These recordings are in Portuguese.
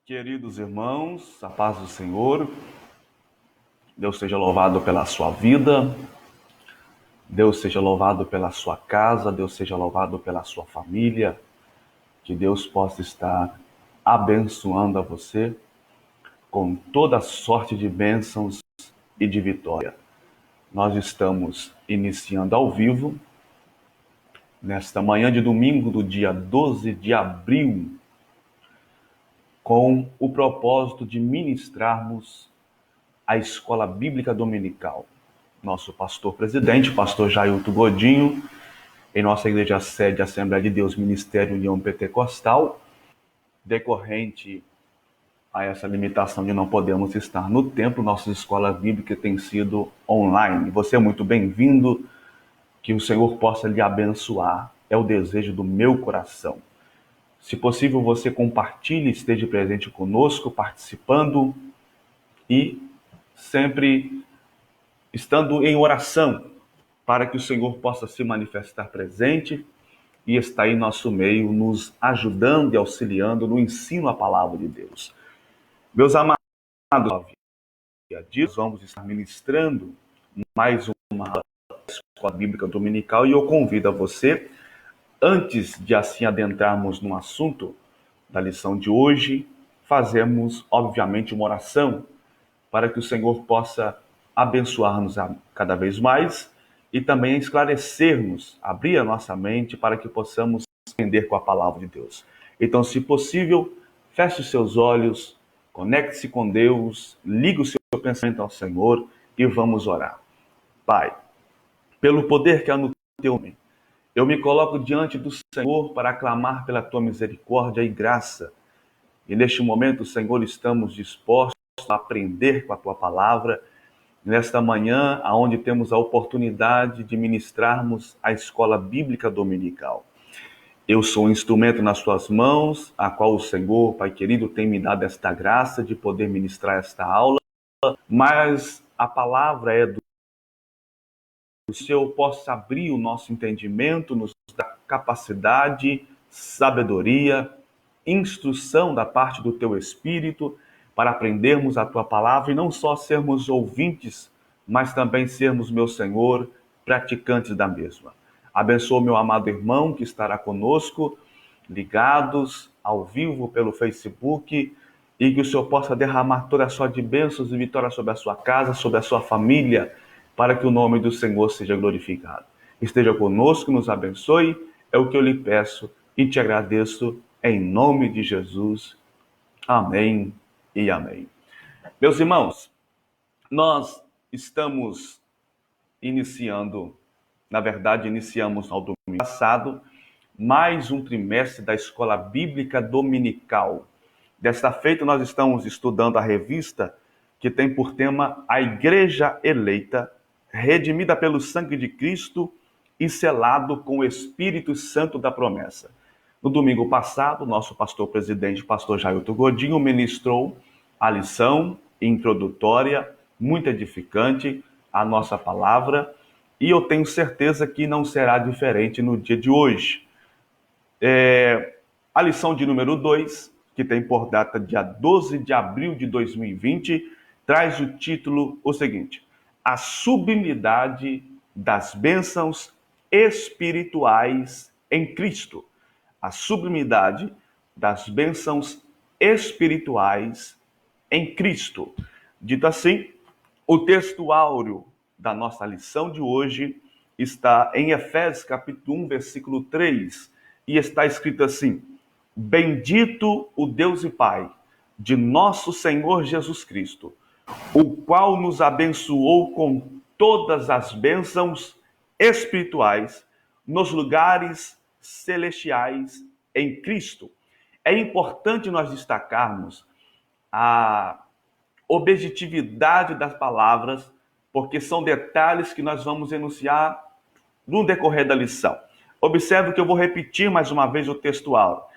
Queridos irmãos, a paz do Senhor, Deus seja louvado pela sua vida, Deus seja louvado pela sua casa, Deus seja louvado pela sua família, que Deus possa estar abençoando a você com toda sorte de bênçãos e de vitória. Nós estamos iniciando ao vivo, nesta manhã de domingo do dia 12 de abril, com o propósito de ministrarmos a Escola Bíblica Dominical. Nosso pastor-presidente, pastor Jailton Godinho, em nossa igreja sede Assembleia de Deus Ministério União Pentecostal, decorrente a essa limitação de não podermos estar no templo, nossa escola bíblica tem sido online. Você é muito bem-vindo, que o Senhor possa lhe abençoar, é o desejo do meu coração. Se possível, você compartilhe, esteja presente conosco, participando e sempre estando em oração, para que o Senhor possa se manifestar presente e estar em nosso meio, nos ajudando e auxiliando no ensino à palavra de Deus. Meus amados, vamos estar ministrando mais uma escola bíblica dominical e eu convido a você, antes de assim adentrarmos no assunto da lição de hoje, fazemos, obviamente, uma oração para que o Senhor possa abençoar-nos cada vez mais e também esclarecer-nos, abrir a nossa mente para que possamos entender com a palavra de Deus. Então, se possível, feche os seus olhos, conecte-se com Deus, ligue o seu pensamento ao Senhor e vamos orar. Pai, pelo poder que há no teu nome, eu me coloco diante do Senhor para clamar pela tua misericórdia e graça. E neste momento, Senhor, estamos dispostos a aprender com a tua palavra, nesta manhã, onde temos a oportunidade de ministrarmos a escola bíblica dominical. Eu sou um instrumento nas tuas mãos, a qual o Senhor, Pai querido, tem me dado esta graça de poder ministrar esta aula, mas a palavra é do Senhor, possa abrir o nosso entendimento, nos dar capacidade, sabedoria, instrução da parte do teu Espírito, para aprendermos a tua palavra e não só sermos ouvintes, mas também sermos, meu Senhor, praticantes da mesma. Abençoa meu amado irmão que estará conosco, ligados ao vivo pelo Facebook, e que o Senhor possa derramar toda a sorte de bênçãos e vitória sobre a sua casa, sobre a sua família, para que o nome do Senhor seja glorificado. Esteja conosco, nos abençoe, é o que eu lhe peço e te agradeço em nome de Jesus. Amém e amém. Meus irmãos, nós estamos iniciamos no domingo passado, mais um trimestre da Escola Bíblica Dominical. Desta feita, nós estamos estudando a revista que tem por tema A Igreja Eleita, redimida pelo sangue de Cristo e selado com o Espírito Santo da promessa. No domingo passado, nosso pastor-presidente, pastor Jailton Godinho, ministrou a lição introdutória, muito edificante, a nossa palavra, e eu tenho certeza que não será diferente no dia de hoje. A lição de número 2, que tem por data dia 12 de abril de 2020, traz o título o seguinte: A sublimidade das bênçãos espirituais em Cristo. A sublimidade das bênçãos espirituais em Cristo. Dito assim, o texto áureo da nossa lição de hoje está em Efésios capítulo 1, versículo 3, e está escrito assim: Bendito o Deus e Pai de nosso Senhor Jesus Cristo, o qual nos abençoou com todas as bênçãos espirituais nos lugares celestiais em Cristo. É importante nós destacarmos a objetividade das palavras, porque são detalhes que nós vamos enunciar no decorrer da lição. Observe que eu vou repetir mais uma vez o textual.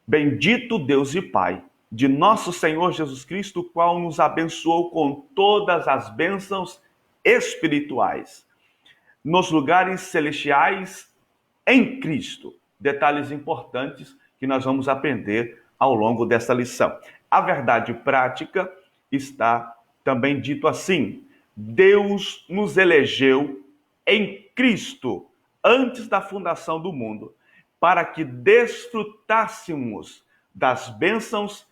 Bendito Deus e Pai de nosso Senhor Jesus Cristo, o qual nos abençoou com todas as bênçãos espirituais nos lugares celestiais em Cristo. Detalhes importantes que nós vamos aprender ao longo dessa lição. A verdade prática está também dito assim: Deus nos elegeu em Cristo antes da fundação do mundo, para que desfrutássemos das bênçãos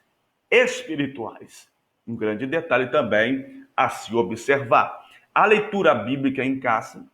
espirituais. Um grande detalhe também a se observar. A leitura bíblica em casa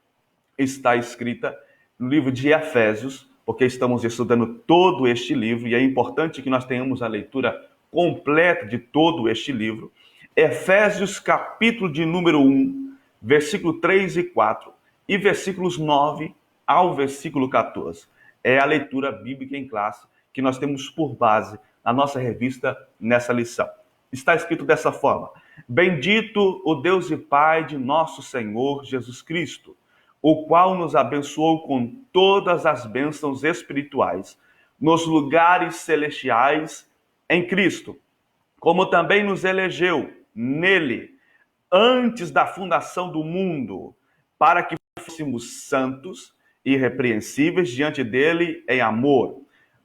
está escrita no livro de Efésios, porque estamos estudando todo este livro e é importante que nós tenhamos a leitura completa de todo este livro. Efésios, capítulo de número 1, versículo 3 e 4 e versículos 9 ao versículo 14. É a leitura bíblica em classe que nós temos por base na nossa revista nessa lição. Está escrito dessa forma: Bendito o Deus e Pai de nosso Senhor Jesus Cristo, o qual nos abençoou com todas as bênçãos espirituais nos lugares celestiais em Cristo, como também nos elegeu nele antes da fundação do mundo, para que fôssemos santos e irrepreensíveis diante dele em amor,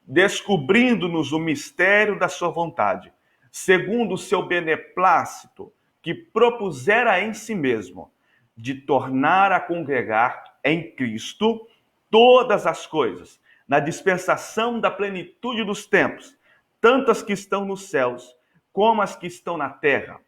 descobrindo-nos o mistério da sua vontade, segundo o seu beneplácito, que propusera em si mesmo, de tornar a congregar em Cristo todas as coisas, na dispensação da plenitude dos tempos, tanto as que estão nos céus como as que estão na terra.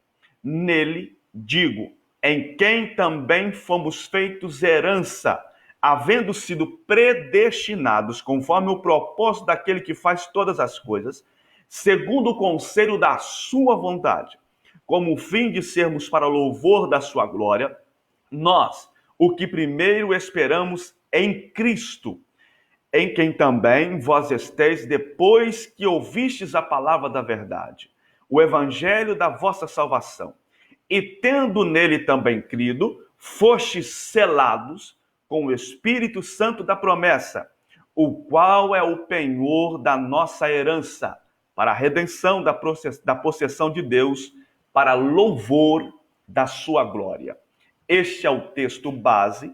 Nele, digo, em quem também fomos feitos herança, havendo sido predestinados conforme o propósito daquele que faz todas as coisas, segundo o conselho da sua vontade, como o fim de sermos para louvor da sua glória, nós, o que primeiro esperamos em Cristo, em quem também vós estéis depois que ouvistes a palavra da verdade, o evangelho da vossa salvação, e tendo nele também crido, fostes selados com o Espírito Santo da promessa, o qual é o penhor da nossa herança, para a redenção da possessão de Deus, para louvor da sua glória. Este é o texto base,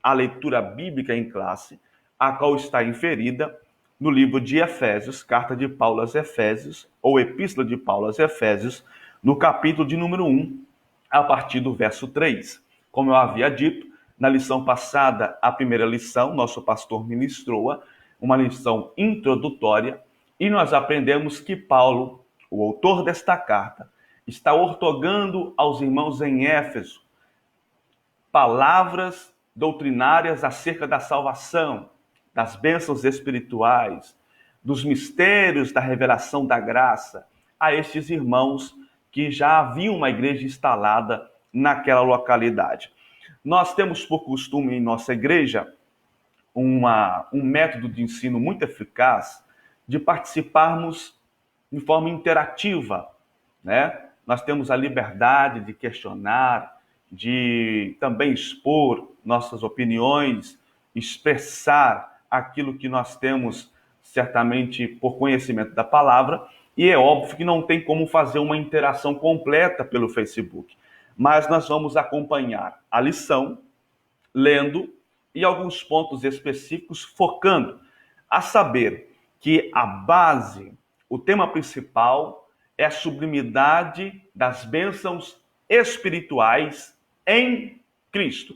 a leitura bíblica em classe, a qual está inferida no livro de Efésios, carta de Paulo aos Efésios, ou epístola de Paulo aos Efésios, no capítulo de número 1, a partir do verso 3. Como eu havia dito, na lição passada, a primeira lição, nosso pastor ministrou-a, uma lição introdutória, e nós aprendemos que Paulo, o autor desta carta, está ortogando aos irmãos em Éfeso palavras doutrinárias acerca da salvação, das bênçãos espirituais, dos mistérios da revelação da graça, a estes irmãos que já haviam uma igreja instalada naquela localidade. Nós temos por costume em nossa igreja um método de ensino muito eficaz de participarmos de forma interativa, né? Nós temos a liberdade de questionar, de também expor nossas opiniões, expressar aquilo que nós temos certamente por conhecimento da palavra, e é óbvio que não tem como fazer uma interação completa pelo Facebook, mas nós vamos acompanhar a lição, lendo, e alguns pontos específicos focando, a saber que a base, o tema principal é a sublimidade das bênçãos espirituais em Cristo.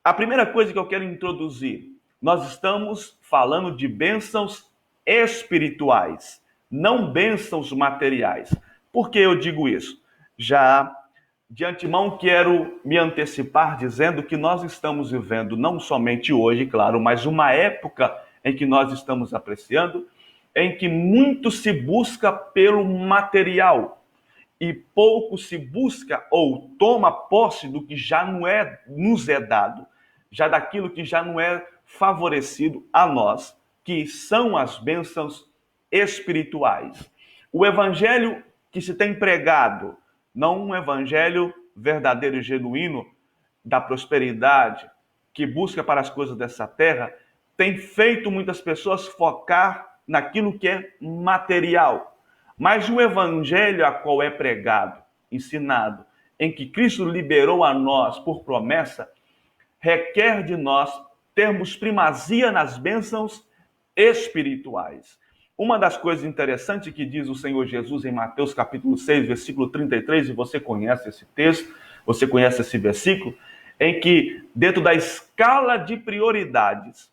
A primeira coisa que eu quero introduzir, nós estamos falando de bênçãos espirituais, não bênçãos materiais. Por que eu digo isso? Já de antemão quero me antecipar dizendo que nós estamos vivendo não somente hoje, claro, mas uma época em que nós estamos apreciando, em que muito se busca pelo material e pouco se busca ou toma posse do que já não é nos é dado, já daquilo que já não é favorecido a nós, que são as bênçãos espirituais. O evangelho que se tem pregado, não um evangelho verdadeiro e genuíno da prosperidade, que busca para as coisas dessa terra, tem feito muitas pessoas focar naquilo que é material. Mas o evangelho a qual é pregado, ensinado, em que Cristo liberou a nós por promessa, requer de nós termos primazia nas bênçãos espirituais. Uma das coisas interessantes que diz o Senhor Jesus em Mateus capítulo 6, versículo 33, e você conhece esse texto, você conhece esse versículo, em que dentro da escala de prioridades,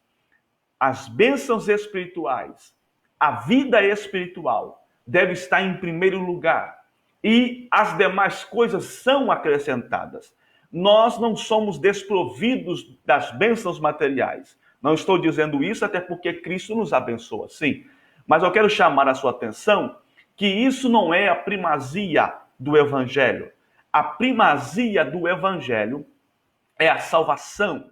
as bênçãos espirituais, a vida espiritual deve estar em primeiro lugar e as demais coisas são acrescentadas. Nós não somos desprovidos das bênçãos materiais. Não estou dizendo isso até porque Cristo nos abençoa, sim. Mas eu quero chamar a sua atenção que isso não é a primazia do Evangelho. A primazia do Evangelho é a salvação.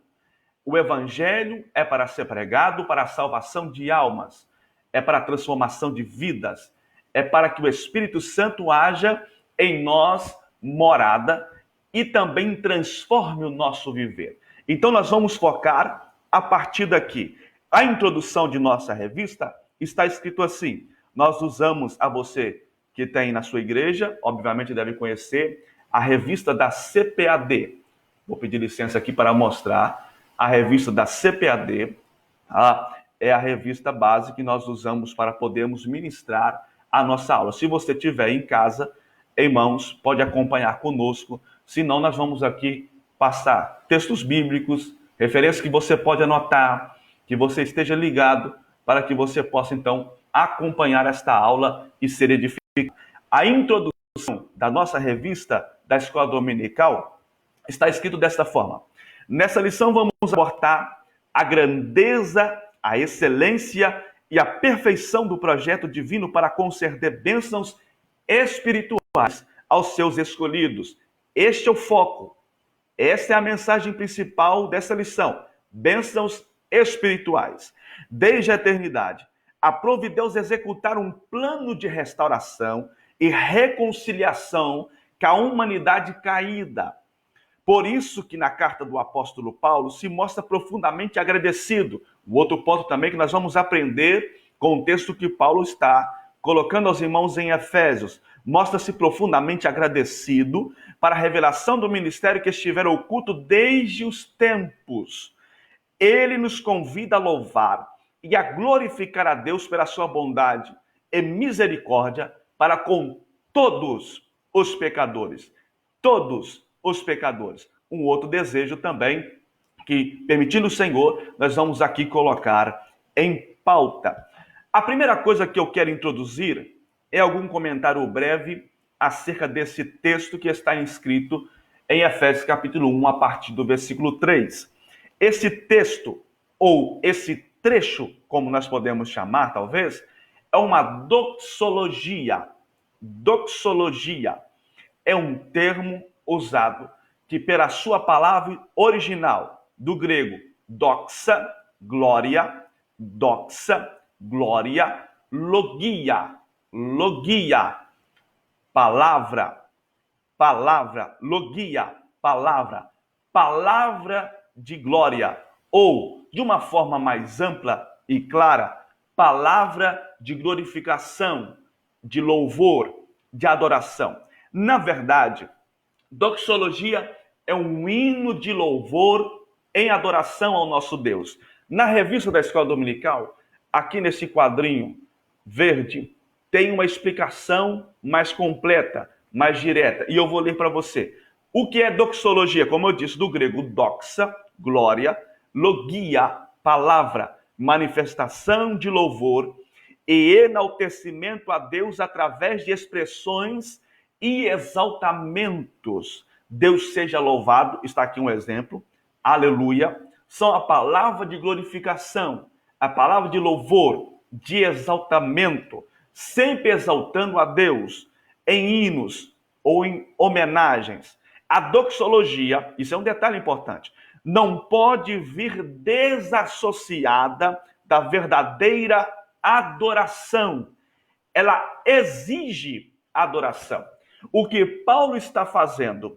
O Evangelho é para ser pregado para a salvação de almas, é para a transformação de vidas, é para que o Espírito Santo haja em nós morada e também transforme o nosso viver. Então nós vamos focar a partir daqui. A introdução de nossa revista está escrito assim. Nós usamos, a você que tem na sua igreja, obviamente deve conhecer, a revista da CPAD. Vou pedir licença aqui para mostrar a revista da CPAD. É a revista base que nós usamos para podermos ministrar a nossa aula. Se você tiver em casa, em mãos, pode acompanhar conosco. Senão, nós vamos aqui passar textos bíblicos, referências que você pode anotar, que você esteja ligado, para que você possa, então, acompanhar esta aula e ser edificado. A introdução da nossa revista da Escola Dominical está escrito desta forma. Nessa lição vamos abordar a grandeza, a excelência e a perfeição do projeto divino para conceder bênçãos espirituais aos seus escolhidos. Este é o foco. Esta é a mensagem principal dessa lição. Bênçãos espirituais. Desde a eternidade, aprove Deus executar um plano de restauração e reconciliação com a humanidade caída. Por isso que na carta do apóstolo Paulo se mostra profundamente agradecido. O outro ponto também que nós vamos aprender com o texto que Paulo está colocando aos irmãos em Efésios. Mostra-se profundamente agradecido para a revelação do ministério que estivera oculto desde os tempos. Ele nos convida a louvar e a glorificar a Deus pela sua bondade e misericórdia para com todos os pecadores. Todos os pecadores. Um outro desejo também que, permitindo o Senhor, nós vamos aqui colocar em pauta. A primeira coisa que eu quero introduzir é algum comentário breve acerca desse texto que está inscrito em Efésios capítulo 1, a partir do versículo 3. Esse texto, ou esse trecho, como nós podemos chamar, talvez, é uma doxologia. Doxologia é um termo usado que, pela sua palavra original, do grego doxa, glória, logia, logia, palavra, logia, palavra de glória, ou, de uma forma mais ampla e clara, palavra de glorificação, de louvor, de adoração. Na verdade, doxologia é um hino de louvor em adoração ao nosso Deus. Na revista da Escola Dominical, aqui nesse quadrinho verde, tem uma explicação mais completa, mais direta. E eu vou ler para você. O que é doxologia? Como eu disse, do grego doxa, glória, logia, palavra, manifestação de louvor e enaltecimento a Deus através de expressões e exaltamentos. Deus seja louvado, está aqui um exemplo, aleluia, são a palavra de glorificação, a palavra de louvor, de exaltamento, sempre exaltando a Deus em hinos ou em homenagens. A doxologia, isso é um detalhe importante, não pode vir desassociada da verdadeira adoração. Ela exige adoração. O que Paulo está fazendo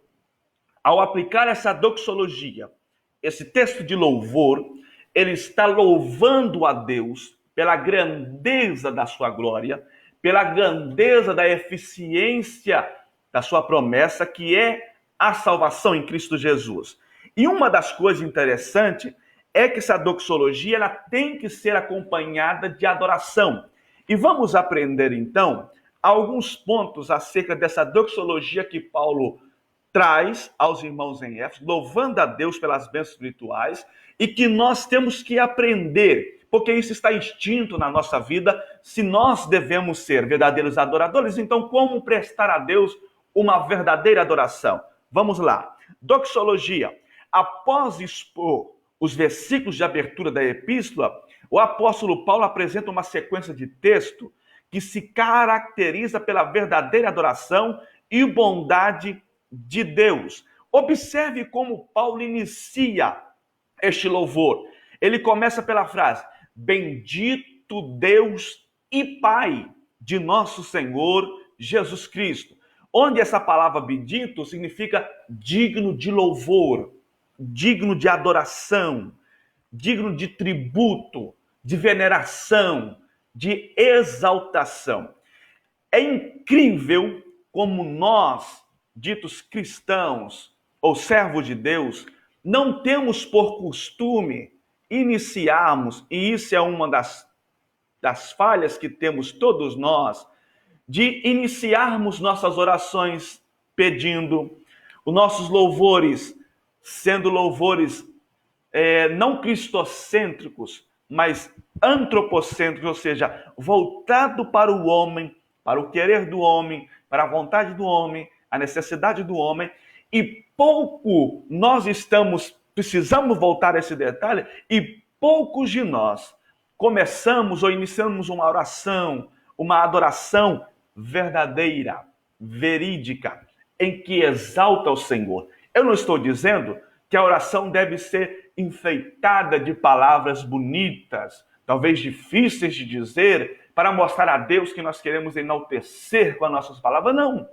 ao aplicar essa doxologia, esse texto de louvor, ele está louvando a Deus pela grandeza da sua glória, pela grandeza da eficiência da sua promessa, que é a salvação em Cristo Jesus. E uma das coisas interessantes é que essa doxologia ela tem que ser acompanhada de adoração. E vamos aprender, então, alguns pontos acerca dessa doxologia que Paulo traz aos irmãos em Éfeso, louvando a Deus pelas bênçãos espirituais, e que nós temos que aprender, porque isso está extinto na nossa vida, se nós devemos ser verdadeiros adoradores. Então, como prestar a Deus uma verdadeira adoração? Vamos lá. Doxologia. Após expor os versículos de abertura da epístola, o apóstolo Paulo apresenta uma sequência de texto que se caracteriza pela verdadeira adoração e bondade de Deus. Observe como Paulo inicia este louvor. Ele começa pela frase: bendito Deus e Pai de nosso Senhor Jesus Cristo. Onde essa palavra bendito significa digno de louvor, digno de adoração, digno de tributo, de veneração, de exaltação. É incrível como nós, ditos cristãos ou servos de Deus, não temos por costume iniciarmos, e isso é uma das falhas que temos todos nós, de iniciarmos nossas orações pedindo, os nossos louvores sendo louvores não cristocêntricos, mas antropocêntricos, ou seja, voltado para o homem, para o querer do homem, para a vontade do homem, a necessidade do homem, e pouco nós precisamos voltar a esse detalhe, e poucos de nós começamos ou iniciamos uma oração, uma adoração verdadeira, verídica, em que exalta o Senhor. Eu não estou dizendo que a oração deve ser enfeitada de palavras bonitas, talvez difíceis de dizer, para mostrar a Deus que nós queremos enaltecer com as nossas palavras. Não.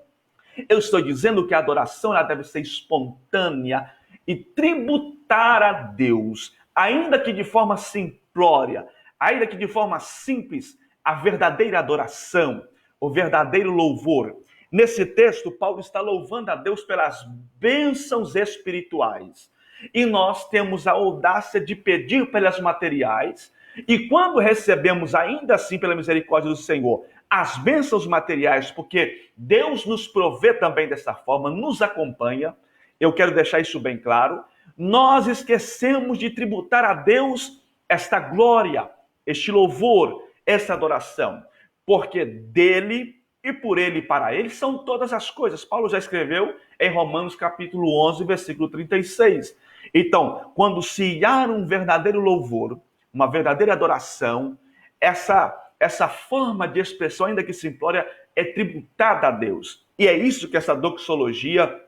Eu estou dizendo que a adoração ela deve ser espontânea e tributar a Deus, ainda que de forma simplória, ainda que de forma simples, a verdadeira adoração, o verdadeiro louvor. Nesse texto, Paulo está louvando a Deus pelas bênçãos espirituais. E nós temos a audácia de pedir pelas materiais, e quando recebemos, ainda assim, pela misericórdia do Senhor, as bênçãos materiais, porque Deus nos provê também dessa forma, nos acompanha, eu quero deixar isso bem claro, nós esquecemos de tributar a Deus esta glória, este louvor, essa adoração, porque dele e por ele e para ele são todas as coisas. Paulo já escreveu em Romanos capítulo 11, versículo 36. Então, quando se há um verdadeiro louvor, uma verdadeira adoração, essa forma de expressão, ainda que simplória, é tributada a Deus. E é isso que essa doxologia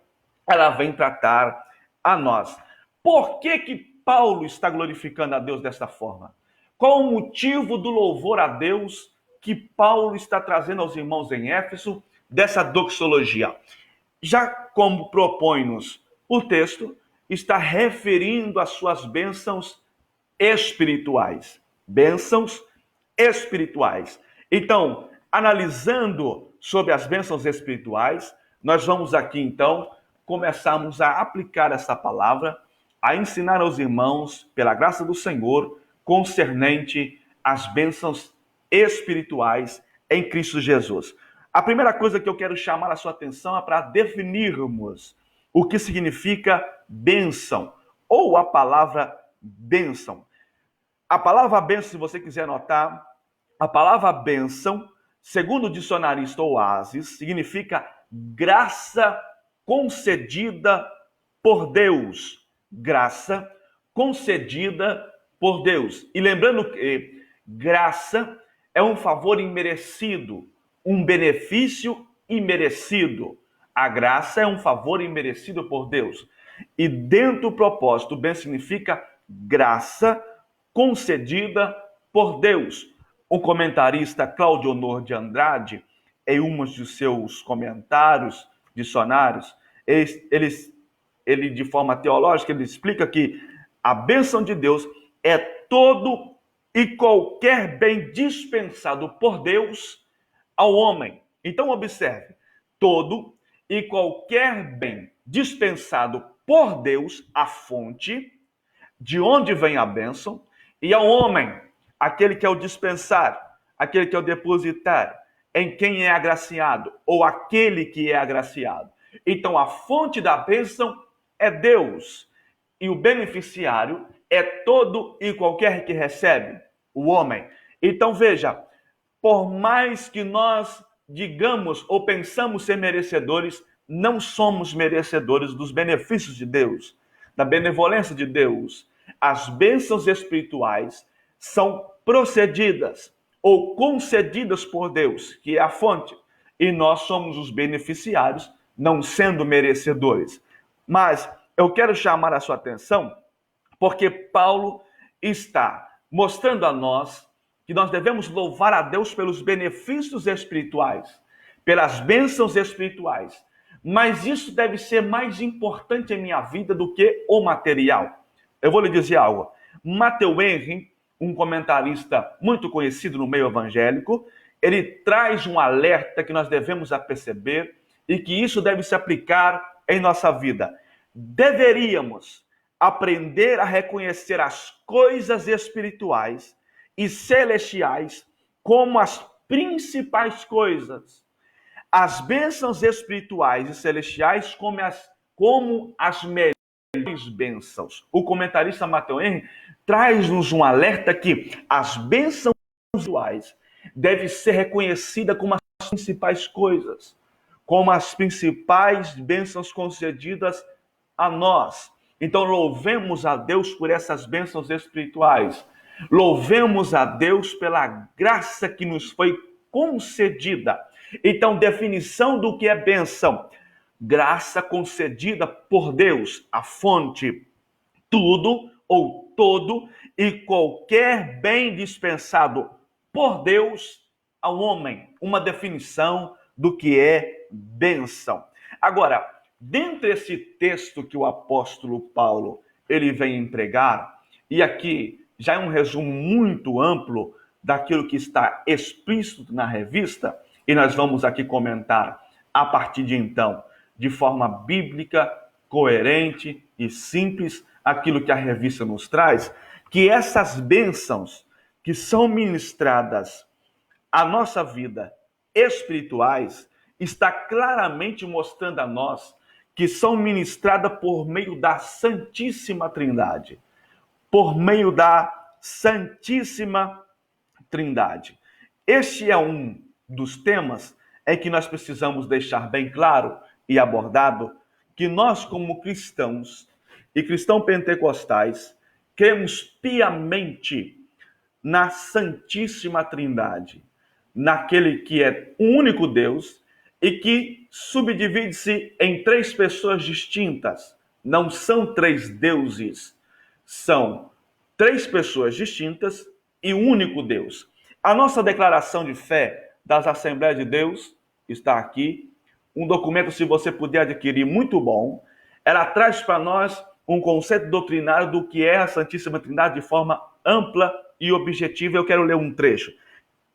ela vem tratar a nós. Por que Paulo está glorificando a Deus dessa forma? Qual o motivo do louvor a Deus que Paulo está trazendo aos irmãos em Éfeso dessa doxologia? Já como propõe-nos o texto, está referindo às suas bênçãos espirituais. Bênçãos espirituais. Então, analisando sobre as bênçãos espirituais, nós vamos aqui, então, começarmos a aplicar essa palavra, a ensinar aos irmãos, pela graça do Senhor, concernente às bênçãos espirituais em Cristo Jesus. A primeira coisa que eu quero chamar a sua atenção é para definirmos o que significa bênção, ou a palavra bênção. A palavra bênção, se você quiser anotar, a palavra bênção, segundo o dicionarista Oasis, significa graça concedida por Deus. Graça concedida por Deus. E lembrando que graça é um favor imerecido, um benefício imerecido. A graça é um favor imerecido por Deus. E dentro do propósito, bem significa graça concedida por Deus. O comentarista Cláudio Honor de Andrade, em um dos seus comentários, dicionários, ele de forma teológica, ele explica que a bênção de Deus é todo e qualquer bem dispensado por Deus ao homem. Então observe, todo e qualquer bem dispensado por Deus, a fonte, de onde vem a bênção, e ao homem, aquele que é o dispensar, aquele que é o depositário, em quem é agraciado, ou aquele que é agraciado. Então, a fonte da bênção é Deus, e o beneficiário é todo e qualquer que recebe, o homem. Então, veja, por mais que nós digamos ou pensamos ser merecedores, não somos merecedores dos benefícios de Deus, da benevolência de Deus. As bênçãos espirituais são procedidas ou concedidas por Deus, que é a fonte, e nós somos os beneficiários, não sendo merecedores. Mas eu quero chamar a sua atenção, porque Paulo está mostrando a nós que nós devemos louvar a Deus pelos benefícios espirituais, pelas bênçãos espirituais. Mas isso deve ser mais importante em minha vida do que o material. Eu vou lhe dizer algo. Matthew Henry, um comentarista muito conhecido no meio evangélico, ele traz um alerta que nós devemos perceber e que isso deve se aplicar em nossa vida. Deveríamos aprender a reconhecer as coisas espirituais e celestiais como as principais coisas. As bênçãos espirituais e celestiais como as melhores bênçãos. O comentarista Matthew Henry traz-nos um alerta que as bênçãos espirituais devem ser reconhecidas como as principais coisas, como as principais bênçãos concedidas a nós. Então, louvemos a Deus por essas bênçãos espirituais. Louvemos a Deus pela graça que nos foi concedida. Então, definição do que é bênção. Graça concedida por Deus, a fonte. Tudo ou todo e qualquer bem dispensado por Deus ao homem. Uma definição do que é bênção. Agora, dentro desse texto que o apóstolo Paulo ele vem empregar, e aqui já é um resumo muito amplo daquilo que está explícito na revista, e nós vamos aqui comentar a partir de então, de forma bíblica, coerente e simples, aquilo que a revista nos traz, que essas bênçãos que são ministradas à nossa vida espirituais, está claramente mostrando a nós que são ministradas por meio da Santíssima Trindade. Por meio da Santíssima Trindade. Este é um dos temas em que nós precisamos deixar bem claro e abordado que nós, como cristãos e cristãos pentecostais, cremos piamente na Santíssima Trindade, naquele que é o único Deus e que subdivide-se em três pessoas distintas. Não são três deuses, são três pessoas distintas e um único Deus. A nossa declaração de fé das Assembleias de Deus está aqui. Um documento, se você puder adquirir, muito bom. Ela traz para nós um conceito doutrinário do que é a Santíssima Trindade de forma ampla e objetiva. Eu quero ler um trecho.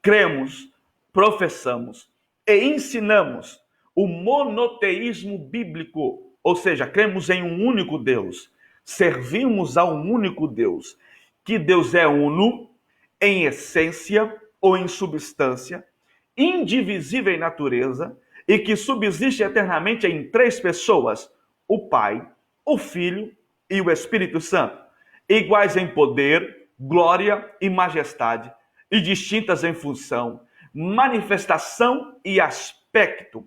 Cremos, professamos e ensinamos o monoteísmo bíblico, ou seja, cremos em um único Deus, servimos a um único Deus, que Deus é uno em essência ou em substância, indivisível em natureza e que subsiste eternamente em três pessoas, o Pai, o Filho e o Espírito Santo, iguais em poder, glória e majestade, e distintas em função, manifestação e aspecto.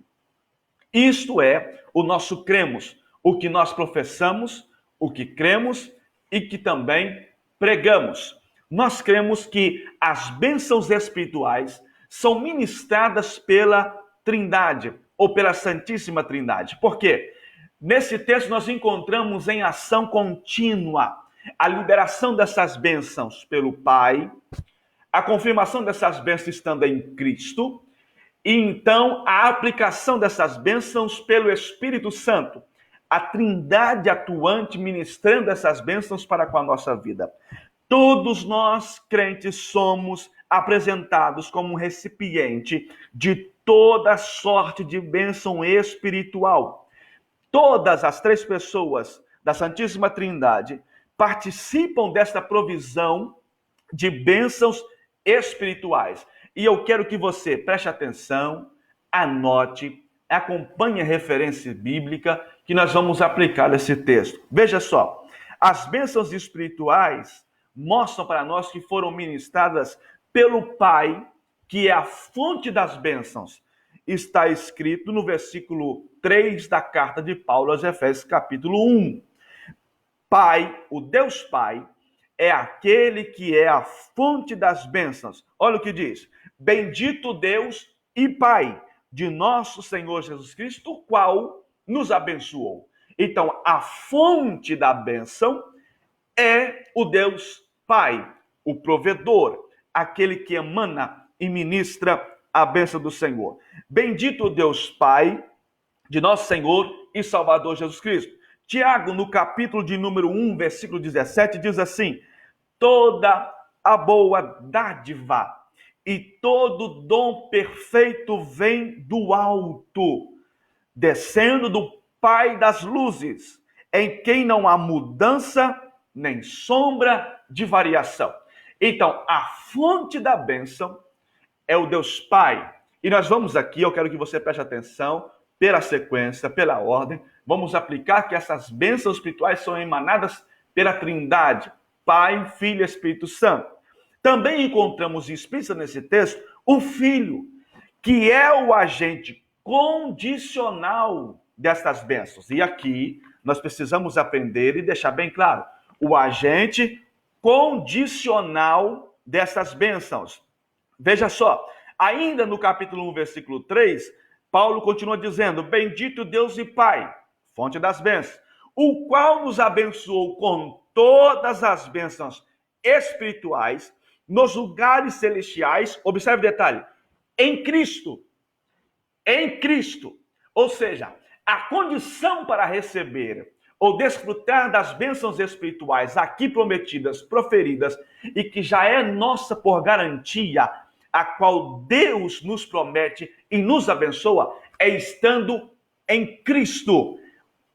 Isto é o nosso cremos, o que nós professamos, o que cremos e que também pregamos. Nós cremos que as bênçãos espirituais são ministradas pela Trindade ou pela Santíssima Trindade. Por quê? Nesse texto nós encontramos em ação contínua a liberação dessas bênçãos pelo Pai, a confirmação dessas bênçãos estando em Cristo, e então a aplicação dessas bênçãos pelo Espírito Santo, a Trindade atuante ministrando essas bênçãos para com a nossa vida. Todos nós, crentes, somos apresentados como um recipiente de toda sorte de bênção espiritual. Todas as três pessoas da Santíssima Trindade participam desta provisão de bênçãos espirituais. E eu quero que você preste atenção, anote, acompanhe a referência bíblica que nós vamos aplicar nesse texto. Veja só, as bênçãos espirituais mostram para nós que foram ministradas pelo Pai, que é a fonte das bênçãos. Está escrito no versículo 3 da carta de Paulo aos Efésios, capítulo 1. Pai, o Deus Pai, é aquele que é a fonte das bênçãos. Olha o que diz: bendito Deus e Pai de nosso Senhor Jesus Cristo, o qual nos abençoou. Então, a fonte da bênção é o Deus Pai, o provedor, aquele que emana e ministra a bênção do Senhor. Bendito Deus Pai de nosso Senhor e Salvador Jesus Cristo. Tiago, no capítulo de número 1, versículo 17, diz assim: toda a boa dádiva e todo dom perfeito vem do alto, descendo do Pai das luzes, em quem não há mudança nem sombra de variação. Então, a fonte da bênção é o Deus Pai. E nós vamos aqui, eu quero que você preste atenção, pela sequência, pela ordem, vamos aplicar que essas bênçãos espirituais são emanadas pela Trindade, Pai, Filho e Espírito Santo. Também encontramos explícito nesse texto o Filho, que é o agente condicional destas bênçãos. E aqui nós precisamos aprender e deixar bem claro, o agente condicional dessas bênçãos. Veja só, ainda no capítulo 1, versículo 3, Paulo continua dizendo: bendito Deus e Pai, fonte das bênçãos, o qual nos abençoou com todas as bênçãos espirituais nos lugares celestiais. Observe o detalhe: em Cristo. Em Cristo. Ou seja, a condição para receber ou desfrutar das bênçãos espirituais aqui prometidas, proferidas, e que já é nossa por garantia, a qual Deus nos promete e nos abençoa, é estando em Cristo.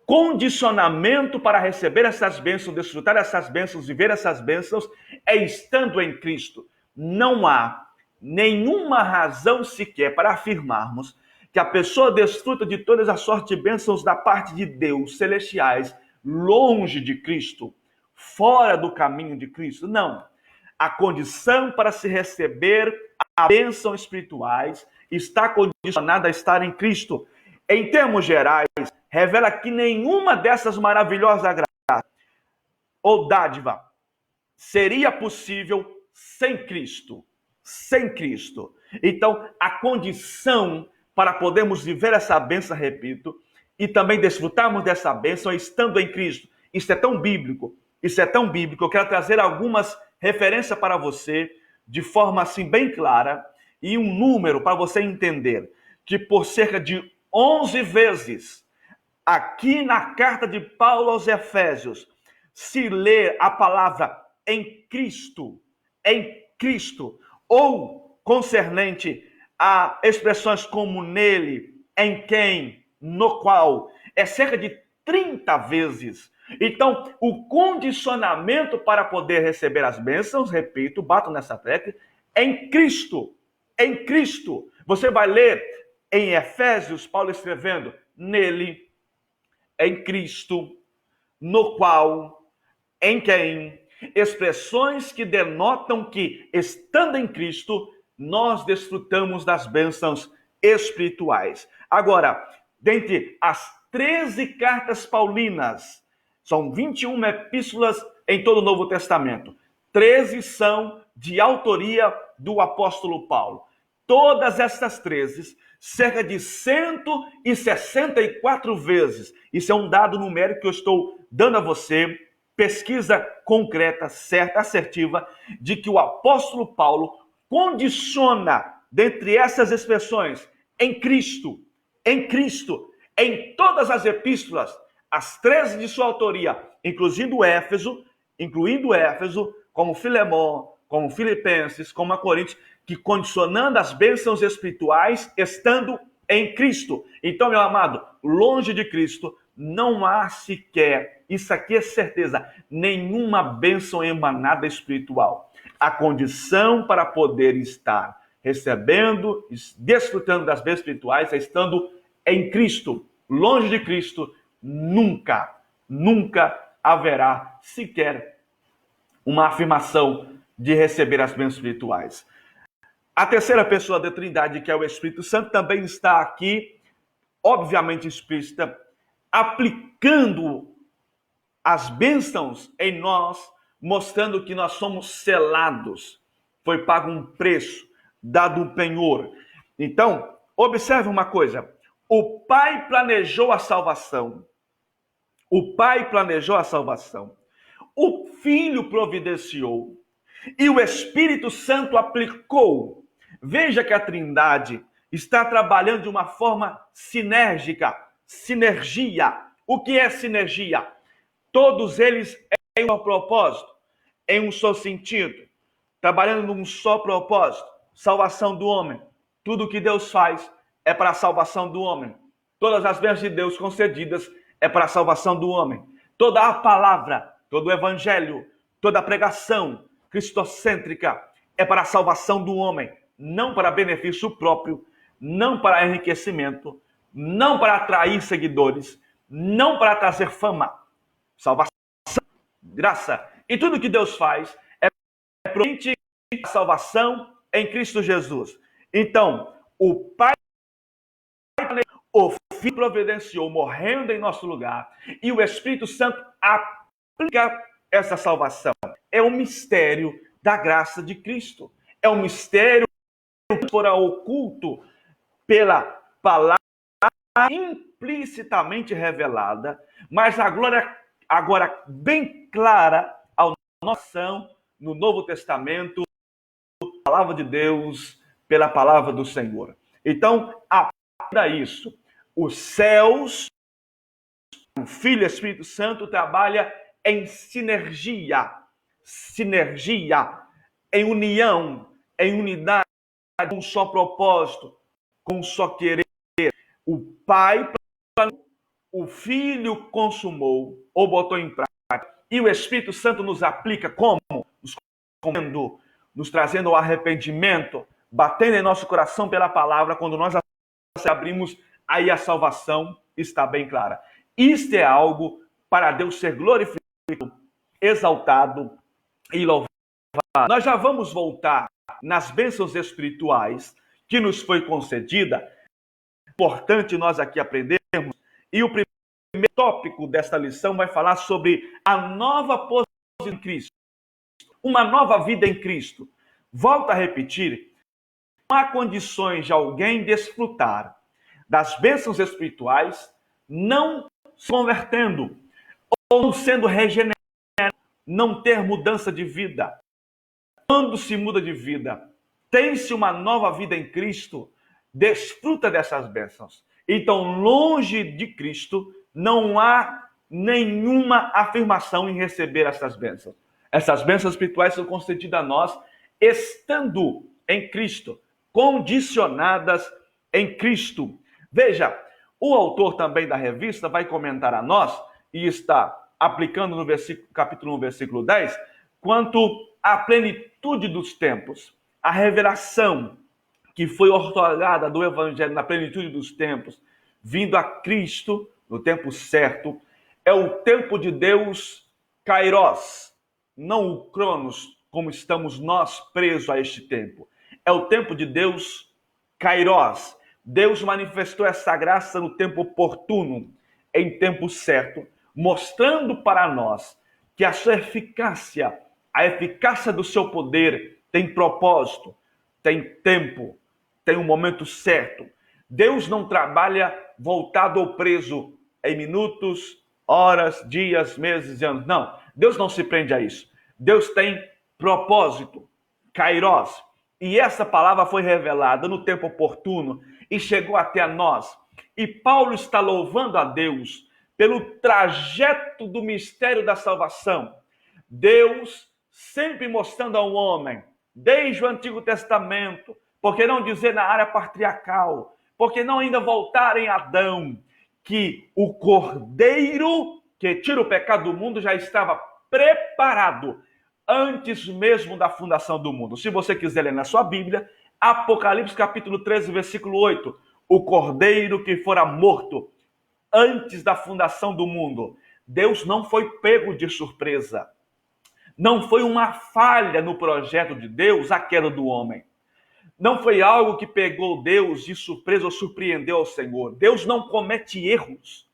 Condicionamento para receber essas bênçãos, desfrutar essas bênçãos, viver essas bênçãos, é estando em Cristo. Não há nenhuma razão sequer para afirmarmos que a pessoa desfruta de todas as sortes de bênçãos da parte de Deus, celestiais, longe de Cristo, fora do caminho de Cristo. Não. A condição para se receber as bênçãos espirituais está condicionada a estar em Cristo. Em termos gerais, revela que nenhuma dessas maravilhosas graças ou dádiva seria possível sem Cristo. Sem Cristo. Então, a condição para podermos viver essa bênção, repito, e também desfrutarmos dessa bênção estando em Cristo. Isso é tão bíblico, isso é tão bíblico. Eu quero trazer algumas referências para você, de forma assim bem clara, e um número para você entender, que por cerca de 11 vezes, aqui na carta de Paulo aos Efésios, se lê a palavra em Cristo, ou concernente a expressões como nele, em quem, no qual, é cerca de 30 vezes. Então, o condicionamento para poder receber as bênçãos, repito, bato nessa tecla, em Cristo. Em Cristo. Você vai ler em Efésios, Paulo escrevendo, nele, em Cristo, no qual, em quem, expressões que denotam que, estando em Cristo, nós desfrutamos das bênçãos espirituais. Agora, dentre as 13 cartas paulinas, são 21 epístolas em todo o Novo Testamento, 13 são de autoria do apóstolo Paulo. Todas estas 13, cerca de 164 vezes, isso é um dado numérico que eu estou dando a você, pesquisa concreta, certa, assertiva, de que o apóstolo Paulo condiciona, dentre essas expressões, em Cristo, em todas as epístolas, as 13 de sua autoria, incluindo Éfeso, como Filemão, como Filipenses, como a Coríntios, que condicionando as bênçãos espirituais, estando em Cristo. Então, meu amado, longe de Cristo, não há sequer, isso aqui é certeza, nenhuma bênção emanada espiritual. A condição para poder estar recebendo, desfrutando das bênçãos espirituais, estando em Cristo. Longe de Cristo, nunca haverá sequer uma afirmação de receber as bênçãos espirituais. A terceira pessoa da Trindade, que é o Espírito Santo, também está aqui, obviamente explícita, aplicando as bênçãos em nós, mostrando que nós somos selados. Foi pago um preço, dado um penhor. Então, observe uma coisa. O Pai planejou a salvação. O Pai planejou a salvação. O Filho providenciou. E o Espírito Santo aplicou. Veja que a Trindade está trabalhando de uma forma sinérgica. Sinergia. O que é sinergia? Todos eles em um só propósito, em um só sentido, trabalhando num só propósito, salvação do homem. Tudo que Deus faz é para a salvação do homem. Todas as bênçãos de Deus concedidas é para a salvação do homem. Toda a palavra, todo o evangelho, toda a pregação cristocêntrica é para a salvação do homem, não para benefício próprio, não para enriquecimento, não para atrair seguidores, não para trazer fama. Salvação, graça. E tudo que Deus faz é para a salvação em Cristo Jesus. Então, o Pai, o Filho providenciou morrendo em nosso lugar e o Espírito Santo aplica essa salvação. É um mistério da graça de Cristo. É um mistério que fora oculto pela palavra implicitamente revelada, mas agora bem clara ao noção no Novo Testamento, a palavra de Deus pela palavra do Senhor. Então, para isso, os céus, o Filho e o Espírito Santo trabalha em sinergia, em união, em unidade, com um só propósito, com um só querer. O Pai, o Filho consumou ou botou em prática, e o Espírito Santo nos aplica como? Nos comendo, nos trazendo ao arrependimento, batendo em nosso coração pela palavra. Quando nós abrimos, aí a salvação está bem clara. Isto é algo para Deus ser glorificado, exaltado e louvado. Nós já vamos voltar nas bênçãos espirituais que nos foi concedida. É importante nós aqui aprendermos. E o primeiro tópico desta lição vai falar sobre a nova posição em Cristo. Uma nova vida em Cristo. Volto a repetir, não há condições de alguém desfrutar das bênçãos espirituais não se convertendo ou sendo regenerado, não ter mudança de vida. Quando se muda de vida, tem-se uma nova vida em Cristo, desfruta dessas bênçãos. Então, longe de Cristo, não há nenhuma afirmação em receber essas bênçãos. Essas bênçãos espirituais são concedidas a nós estando em Cristo, condicionadas em Cristo. Veja, o autor também da revista vai comentar a nós, e está aplicando no capítulo 1, versículo 10, quanto à plenitude dos tempos, a revelação que foi otorgada do Evangelho na plenitude dos tempos, vindo a Cristo no tempo certo, é o tempo de Deus Kairos, não o Cronos, como estamos nós presos a este tempo. É o tempo de Deus Kairos. Deus manifestou essa graça no tempo oportuno, em tempo certo, mostrando para nós que a sua eficácia, a eficácia do seu poder tem propósito, tem tempo, tem um momento certo. Deus não trabalha voltado ou preso em minutos, horas, dias, meses e anos. Não, Deus não se prende a isso. Deus tem propósito, kairos. E essa palavra foi revelada no tempo oportuno e chegou até a nós. E Paulo está louvando a Deus pelo trajeto do mistério da salvação. Deus sempre mostrando ao homem, desde o Antigo Testamento, por que não dizer na área patriarcal, por que não ainda voltar em Adão, que o Cordeiro que tira o pecado do mundo já estava preparado antes mesmo da fundação do mundo. Se você quiser ler na sua Bíblia, Apocalipse capítulo 13, versículo 8. O cordeiro que fora morto antes da fundação do mundo. Deus não foi pego de surpresa. Não foi uma falha no projeto de Deus a queda do homem. Não foi algo que pegou Deus de surpresa ou surpreendeu ao Senhor. Deus não comete erros.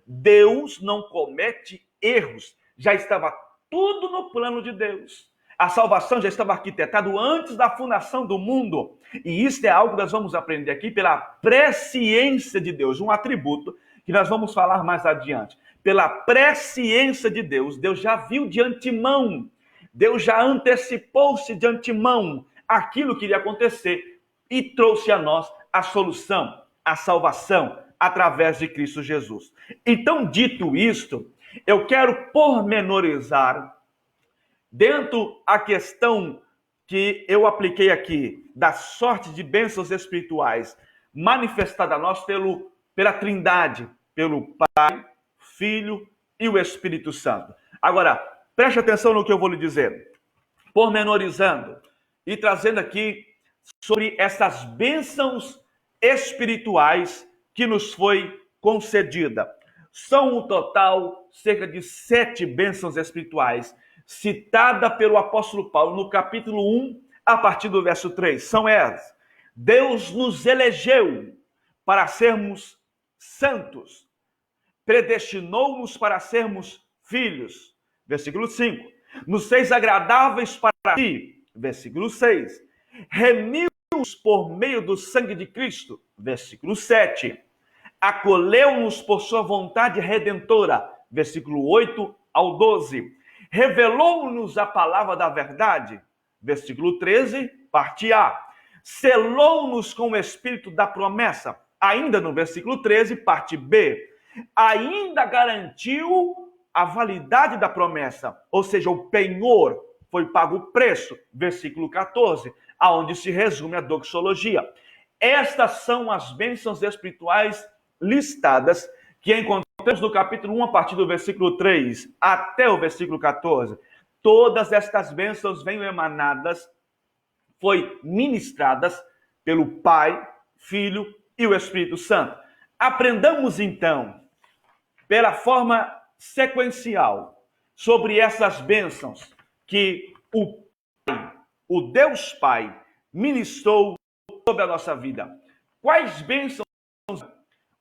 Deus não comete erros. Já estava tudo no plano de Deus. A salvação já estava arquitetado antes da fundação do mundo. E isso é algo que nós vamos aprender aqui pela presciência de Deus, um atributo que nós vamos falar mais adiante. Pela presciência de Deus, Deus já viu de antemão, Deus já antecipou-se de antemão aquilo que iria acontecer e trouxe a nós a solução, a salvação, através de Cristo Jesus. Então, dito isto, eu quero pormenorizar dentro a questão que eu apliquei aqui, da sorte de bênçãos espirituais manifestada a nós pela Trindade, pelo Pai, Filho e o Espírito Santo. Agora, preste atenção no que eu vou lhe dizer. Pormenorizando e trazendo aqui sobre essas bênçãos espirituais que nos foi concedida. São um total cerca de 7 bênçãos espirituais, citada pelo apóstolo Paulo no capítulo 1, a partir do verso 3. São essas. Deus nos elegeu para sermos santos, predestinou-nos para sermos filhos. Versículo 5. Nos fez agradáveis para si. Versículo 6. Remiu-nos por meio do sangue de Cristo. Versículo 7. Acolheu-nos por sua vontade redentora. Versículo 8 ao 12. Revelou-nos a palavra da verdade. Versículo 13, parte A. Selou-nos com o espírito da promessa. Ainda no versículo 13, parte B. Ainda garantiu a validade da promessa, ou seja, o penhor, foi pago o preço, versículo 14, aonde se resume a doxologia. Estas são as bênçãos espirituais listadas, que encontramos no capítulo 1, a partir do versículo 3 até o versículo 14. Todas estas bênçãos vêm emanadas, foi ministradas pelo Pai, Filho e o Espírito Santo. Aprendamos então, pela forma sequencial, sobre essas bênçãos que o Pai, o Deus Pai, ministrou sobre a nossa vida. Quais bênçãos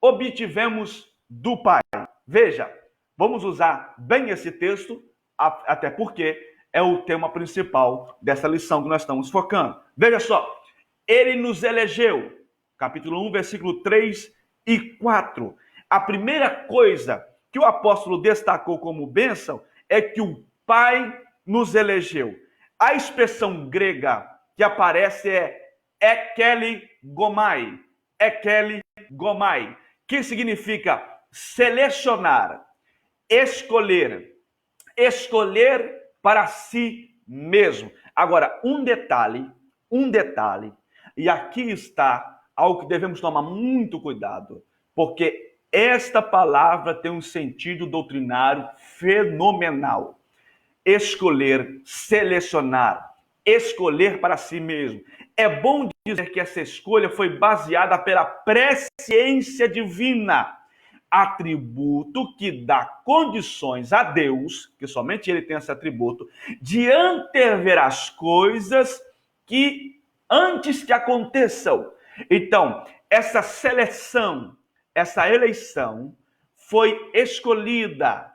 obtivemos do Pai? Veja, vamos usar bem esse texto, até porque é o tema principal dessa lição que nós estamos focando. Veja só, ele nos elegeu, capítulo 1, versículo 3 e 4. A primeira coisa que o apóstolo destacou como bênção é que o Pai nos elegeu. A expressão grega que aparece é ekeligomai, ekeligomai, que significa selecionar, escolher para si mesmo. Agora, um detalhe, e aqui está algo que devemos tomar muito cuidado, porque esta palavra tem um sentido doutrinário fenomenal. Escolher, selecionar, escolher para si mesmo. É bom dizer que essa escolha foi baseada pela presciência divina, atributo que dá condições a Deus, que somente ele tem esse atributo, de antever as coisas que antes que aconteçam. Então, essa seleção, essa eleição foi escolhida,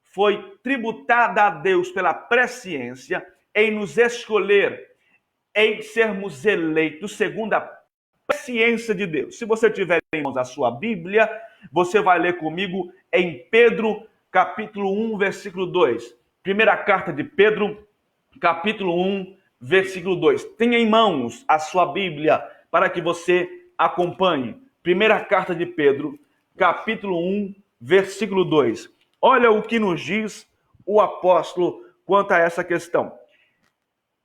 foi tributada a Deus pela presciência em nos escolher, em sermos eleitos segundo a presciência de Deus. Se você tiver em mãos a sua Bíblia, você vai ler comigo em Pedro, capítulo 1, versículo 2. Primeira carta de Pedro, capítulo 1, versículo 2. Tenha em mãos a sua Bíblia para que você acompanhe. Primeira carta de Pedro, capítulo 1, versículo 2. Olha o que nos diz o apóstolo quanto a essa questão.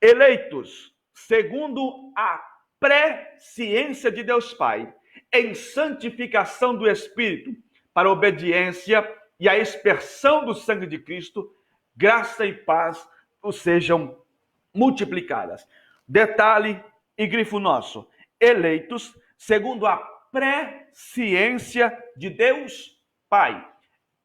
Eleitos, segundo a presciência de Deus Pai, em santificação do Espírito, para a obediência e a expersão do sangue de Cristo, graça e paz os sejam multiplicadas. Detalhe e grifo nosso, eleitos segundo a presciência de Deus Pai.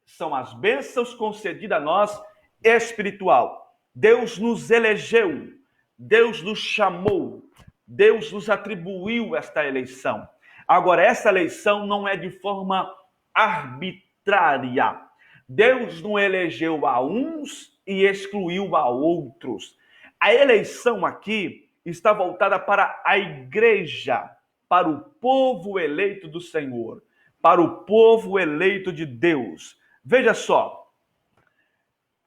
São as bênçãos concedidas a nós espiritual. Deus nos elegeu, Deus nos chamou, Deus nos atribuiu esta eleição. Agora, essa eleição não é de forma arbitrária. Deus não elegeu a uns e excluiu a outros. A eleição aqui está voltada para a igreja, para o povo eleito do Senhor, para o povo eleito de Deus. Veja só,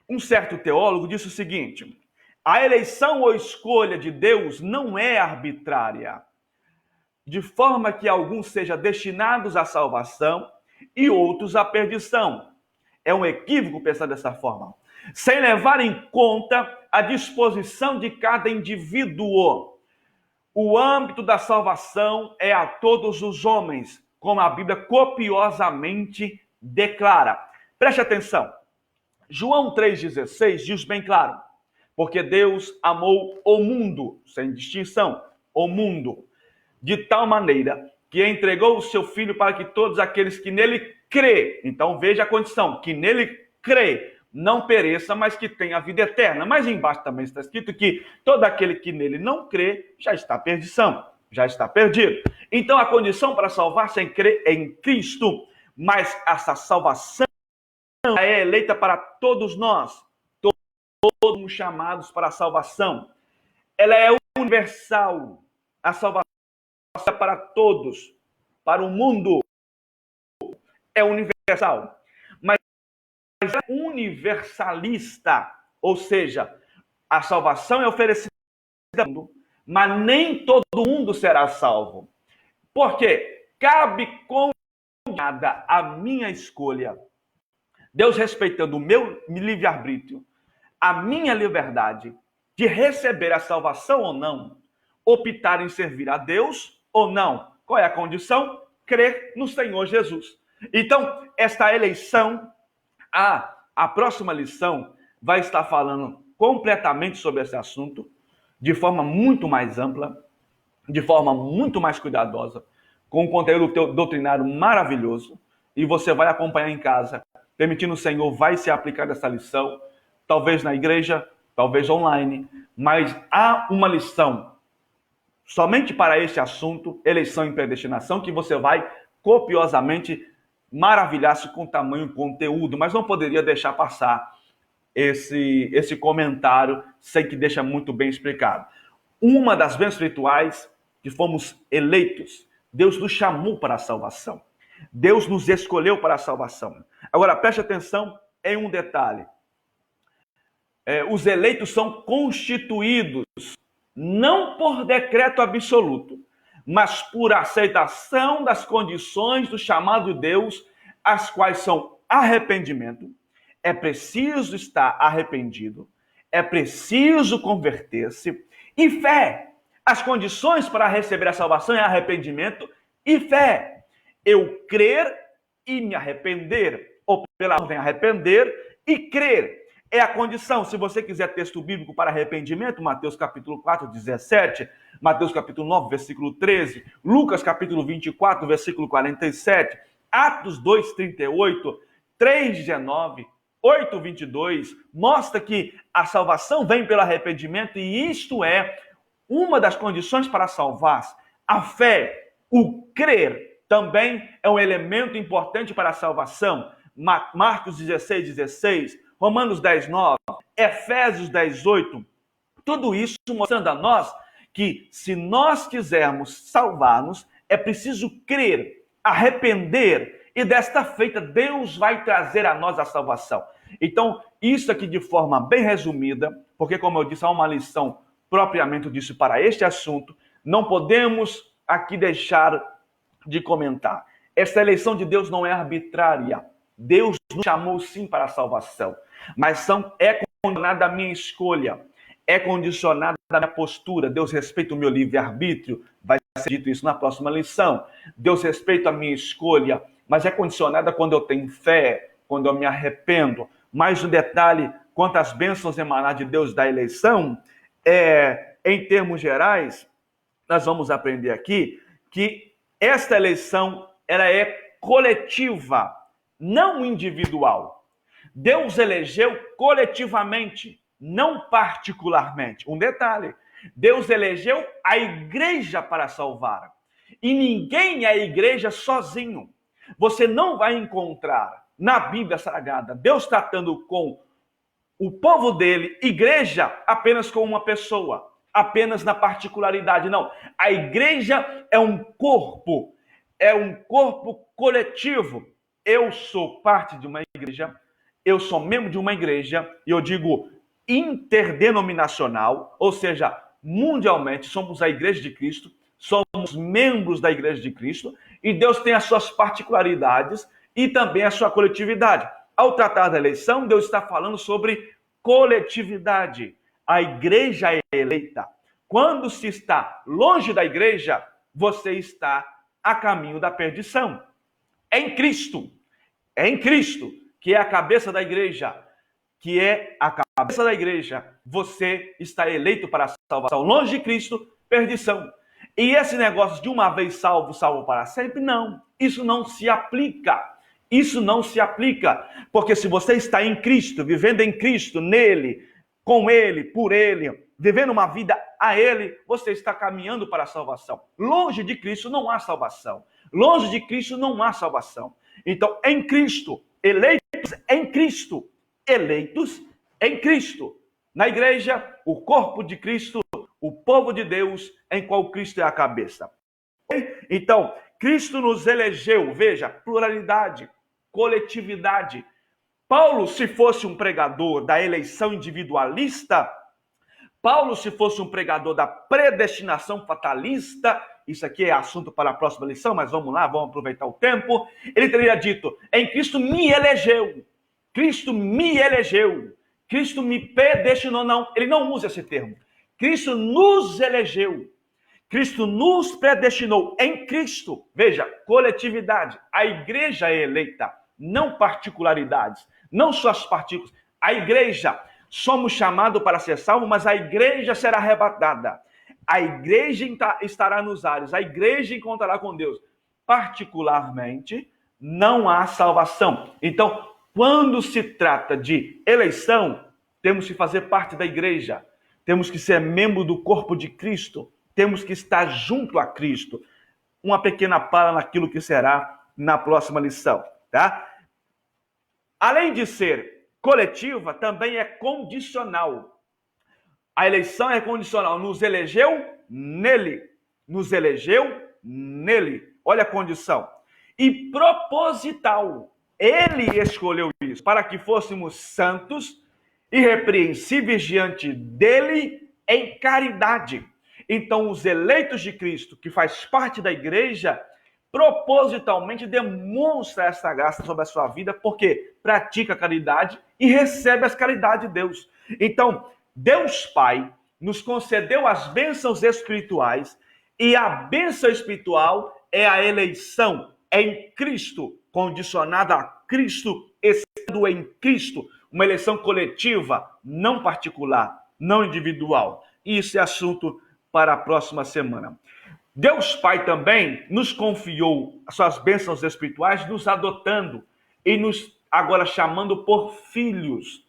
um certo teólogo disse o seguinte: a eleição ou escolha de Deus não é arbitrária, de forma que alguns sejam destinados à salvação e outros à perdição. É um equívoco pensar dessa forma, sem levar em conta a disposição de cada indivíduo. O âmbito da salvação é a todos os homens, como a Bíblia copiosamente declara. Preste atenção. João 3,16 diz bem claro: porque Deus amou o mundo, sem distinção, o mundo, de tal maneira que entregou o seu Filho para que todos aqueles que nele crê, então veja a condição, que nele crê, não pereça, mas que tenha a vida eterna. Mas embaixo também está escrito que todo aquele que nele não crê já está perdição, já está perdido. Então a condição para salvar-se é crer em Cristo, mas essa salvação é eleita para todos nós, todos chamados para a salvação. Ela é universal, a salvação é para todos, para o mundo é universal. Mas é universalista, ou seja, a salvação é oferecida ao mundo, mas nem todo mundo será salvo. Por quê? Cabe condicionada a minha escolha. Deus respeitando o meu livre-arbítrio, a minha liberdade de receber a salvação ou não, optar em servir a Deus ou não. Qual é a condição? Crer no Senhor Jesus. Então, esta eleição, a próxima lição vai estar falando completamente sobre esse assunto, de forma muito mais ampla, de forma muito mais cuidadosa, com um conteúdo doutrinário maravilhoso, e você vai acompanhar em casa, permitindo o Senhor, vai se aplicar essa lição, talvez na igreja, talvez online, mas há uma lição somente para este assunto, eleição e predestinação, que você vai copiosamente maravilhar-se com o tamanho conteúdo, mas não poderia deixar passar esse comentário sem que deixa muito bem explicado. Uma das bênçãos espirituais que fomos eleitos, Deus nos chamou para a salvação. Deus nos escolheu para a salvação. Agora, preste atenção em um detalhe. Os eleitos são constituídos não por decreto absoluto, mas por aceitação das condições do chamado de Deus, as quais são arrependimento. É preciso estar arrependido, é preciso converter-se, e fé. As condições para receber a salvação é arrependimento e fé. Eu crer e me arrepender, ou pela ordem arrepender e crer. É a condição. Se você quiser texto bíblico para arrependimento, Mateus capítulo 4, 17, Mateus capítulo 9, versículo 13, Lucas capítulo 24, versículo 47, Atos 2, 38, 3, 19, 8, 22, mostra que a salvação vem pelo arrependimento e isto é uma das condições para salvar-se. A fé, o crer, também é um elemento importante para a salvação. Marcos 16, 16, Romanos 10, 9, Efésios 10, 8, tudo isso mostrando a nós que se nós quisermos salvar-nos, é preciso crer, arrepender, e desta feita Deus vai trazer a nós a salvação. Então, isso aqui de forma bem resumida, porque como eu disse, há uma lição propriamente disso para este assunto, não podemos aqui deixar de comentar. Esta eleição de Deus não é arbitrária. Deus nos chamou sim para a salvação, mas é condicionada a minha escolha, é condicionada a minha postura. Deus respeita o meu livre-arbítrio, vai ser dito isso na próxima lição. Deus respeita a minha escolha, mas é condicionada quando eu tenho fé, quando eu me arrependo. Mais um detalhe, quanto às bênçãos emanadas de Deus da eleição, em termos gerais, nós vamos aprender aqui que esta eleição ela é coletiva, não individual. Deus elegeu coletivamente, não particularmente. Um detalhe, Deus elegeu a igreja para salvar. E ninguém é igreja sozinho. Você não vai encontrar na Bíblia Sagrada Deus tratando com o povo dele, igreja, apenas com uma pessoa, apenas na particularidade. Não, a igreja é um corpo coletivo. Eu sou parte de uma igreja, eu sou membro de uma igreja, e eu digo interdenominacional, ou seja, mundialmente somos a igreja de Cristo, somos membros da igreja de Cristo, e Deus tem as suas particularidades e também a sua coletividade. Ao tratar da eleição, Deus está falando sobre coletividade. A igreja é eleita. Quando se está longe da igreja, você está a caminho da perdição. É em Cristo, que é a cabeça da igreja, você está eleito para a salvação. Longe de Cristo, perdição. E esse negócio de uma vez salvo, salvo para sempre, não. Isso não se aplica. Porque se você está em Cristo, vivendo em Cristo, nele, com ele, por ele, vivendo uma vida a ele, você está caminhando para a salvação. Longe de Cristo não há salvação. Então, em Cristo, eleitos em Cristo. Na igreja, o corpo de Cristo, o povo de Deus, em qual Cristo é a cabeça. Então, Cristo nos elegeu, veja, pluralidade, coletividade. Paulo, se fosse um pregador da eleição individualista, Paulo, se fosse um pregador da predestinação fatalista, isso aqui é assunto para a próxima lição, mas vamos lá, vamos aproveitar o tempo, ele teria dito, em Cristo me elegeu, Cristo me predestinou. Não, ele não usa esse termo. Cristo nos elegeu, Cristo nos predestinou em Cristo. Veja, coletividade, a igreja é eleita, não particularidades, não só as partículas. A igreja, somos chamados para ser salvos, mas a igreja será arrebatada. A igreja estará nos ares, a igreja encontrará com Deus. Particularmente, não há salvação. Então, quando se trata de eleição, temos que fazer parte da igreja, temos que ser membro do corpo de Cristo, temos que estar junto a Cristo. Uma pequena fala naquilo que será na próxima lição, tá? Além de ser coletiva, também é condicional. A eleição é condicional. Nos elegeu nele. Olha a condição. E proposital. Ele escolheu isso para que fôssemos santos, irrepreensíveis diante dele em caridade. Então, os eleitos de Cristo, que faz parte da igreja, propositalmente demonstra essa graça sobre a sua vida, porque pratica a caridade e recebe as caridades de Deus. Então, Deus Pai nos concedeu as bênçãos espirituais, e a bênção espiritual é a eleição em Cristo, condicionada a Cristo, estando em Cristo, uma eleição coletiva, não particular, não individual. Isso é assunto para a próxima semana. Deus Pai também nos confiou as suas bênçãos espirituais, nos adotando e nos agora chamando por filhos.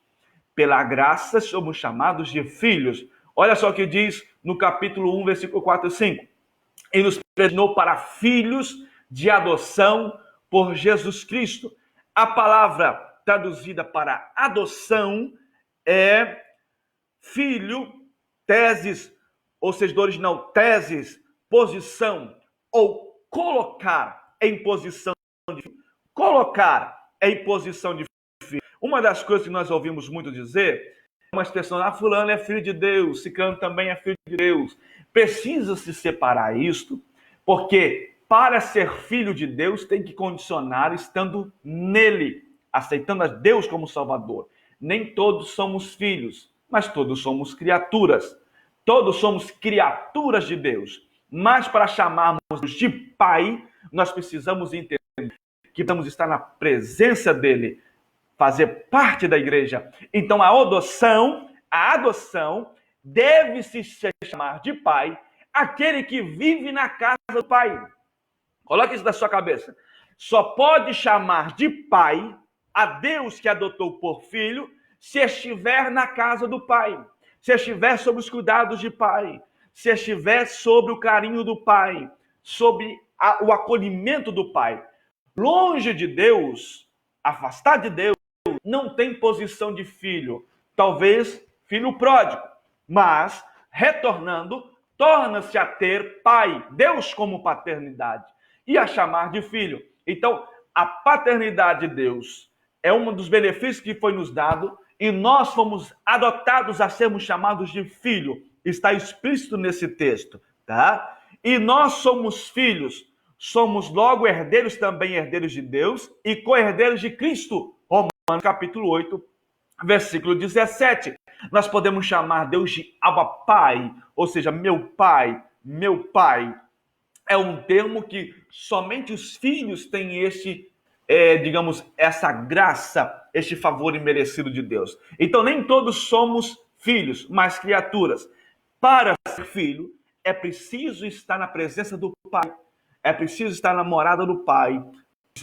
Pela graça somos chamados de filhos. Olha só o que diz no capítulo 1, versículo 4 e 5. E nos predestinou para filhos de adoção por Jesus Cristo. A palavra traduzida para adoção é filho, teses, ou seja, do original teses, posição, ou colocar em posição de filho. Colocar em posição de filho. Uma das coisas que nós ouvimos muito dizer, uma expressão, fulano é filho de Deus, ciclano também é filho de Deus. Precisa-se separar isto, porque para ser filho de Deus tem que condicionar estando nele, aceitando a Deus como Salvador. Nem todos somos filhos, mas todos somos criaturas. Todos somos criaturas de Deus. Mas para chamarmos de Pai, nós precisamos entender que vamos estar na presença dele, fazer parte da igreja. Então a adoção deve-se chamar de Pai, aquele que vive na casa do Pai. Coloque isso na sua cabeça. Só pode chamar de Pai a Deus que adotou por filho se estiver na casa do Pai, se estiver sob os cuidados de Pai, se estiver sob o carinho do Pai, sob o acolhimento do Pai. Longe de Deus, afastado de Deus, não tem posição de filho. Talvez filho pródigo, mas retornando, torna-se a ter pai, Deus como paternidade, e a chamar de filho. Então, a paternidade de Deus é um dos benefícios que foi nos dado e nós fomos adotados a sermos chamados de filho. Está explícito nesse texto, tá? E nós somos filhos, somos logo herdeiros também, herdeiros de Deus e co-herdeiros de Cristo. Romanos capítulo 8, versículo 17. Nós podemos chamar Deus de Abba Pai, ou seja, meu Pai, meu Pai. É um termo que somente os filhos têm digamos, essa graça, este favor imerecido de Deus. Então, nem todos somos filhos, mas criaturas. Para ser filho, é preciso estar na presença do Pai, é preciso estar na morada do Pai,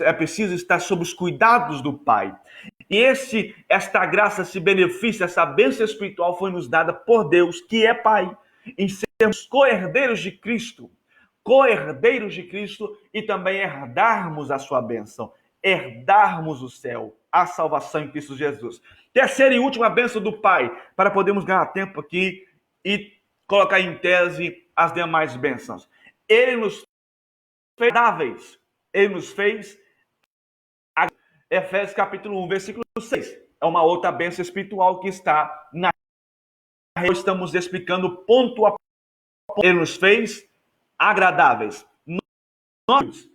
é preciso estar sob os cuidados do Pai. E esta graça, esse benefício, essa bênção espiritual foi nos dada por Deus, que é Pai, em sermos co-herdeiros de Cristo e também herdarmos a sua bênção, herdarmos o céu, a salvação em Cristo Jesus. Terceira e última bênção do Pai, para podermos ganhar tempo aqui e colocar em tese as demais bênçãos. Ele nos fez agradáveis, ele nos fez Efésios capítulo 1, versículo 6. É uma outra bênção espiritual que está na... Estamos explicando ponto a ponto. Ele nos fez agradáveis. Nós,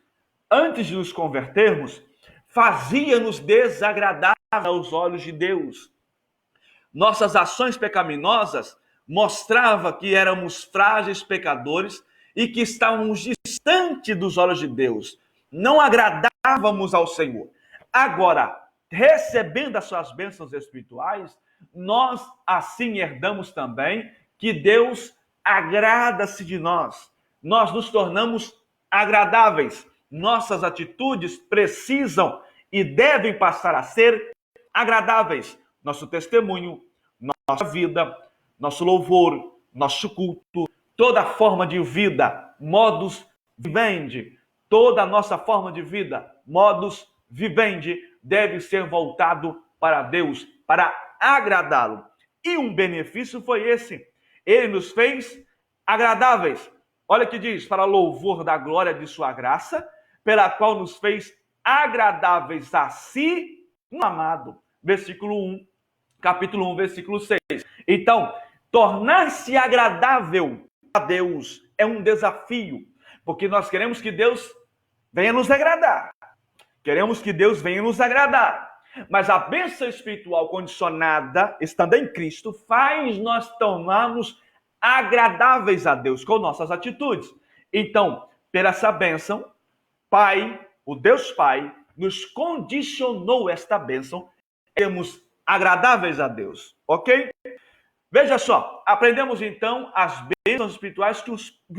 antes de nos convertermos, fazia-nos desagradáveis aos olhos de Deus. Nossas ações pecaminosas mostravam que éramos frágeis pecadores e que estávamos distantes dos olhos de Deus. Não agradávamos ao Senhor. Agora, recebendo as suas bênçãos espirituais, nós assim herdamos também que Deus agrada-se de nós. Nós nos tornamos agradáveis. Nossas atitudes precisam e devem passar a ser agradáveis. Nosso testemunho, nossa vida, nosso louvor, nosso culto, toda forma de vida, modus vivendi, toda a nossa forma de vida, modus vivendi, deve ser voltado para Deus, para agradá-lo. E um benefício foi esse. Ele nos fez agradáveis. Olha o que diz, para louvor da glória de sua graça, pela qual nos fez agradáveis a si no amado. Versículo 1, capítulo 1, versículo 6. Então, tornar-se agradável a Deus é um desafio, porque nós queremos que Deus venha nos agradar. Queremos que Deus venha nos agradar. Mas a bênção espiritual condicionada, estando em Cristo, faz nós tornarmos agradáveis a Deus com nossas atitudes. Então, pela essa bênção, Pai, o Deus Pai, nos condicionou esta bênção, sermos agradáveis a Deus, ok? Veja só, aprendemos então as bênçãos espirituais que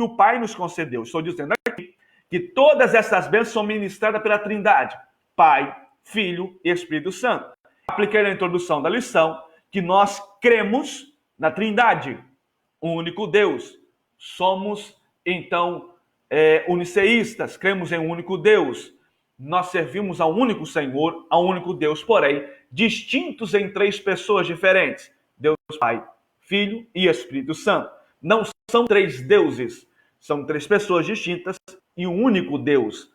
o Pai nos concedeu. Estou dizendo aqui que todas essas bênçãos são ministradas pela Trindade, Pai, Filho e Espírito Santo. Apliquei na introdução da lição que nós cremos na Trindade, um único Deus. Somos, então, uniceístas, cremos em um único Deus. Nós servimos a um único Senhor, a um único Deus, porém, distintos em três pessoas diferentes. Deus Pai, Filho e Espírito Santo. Não são três deuses, são três pessoas distintas e um único Deus,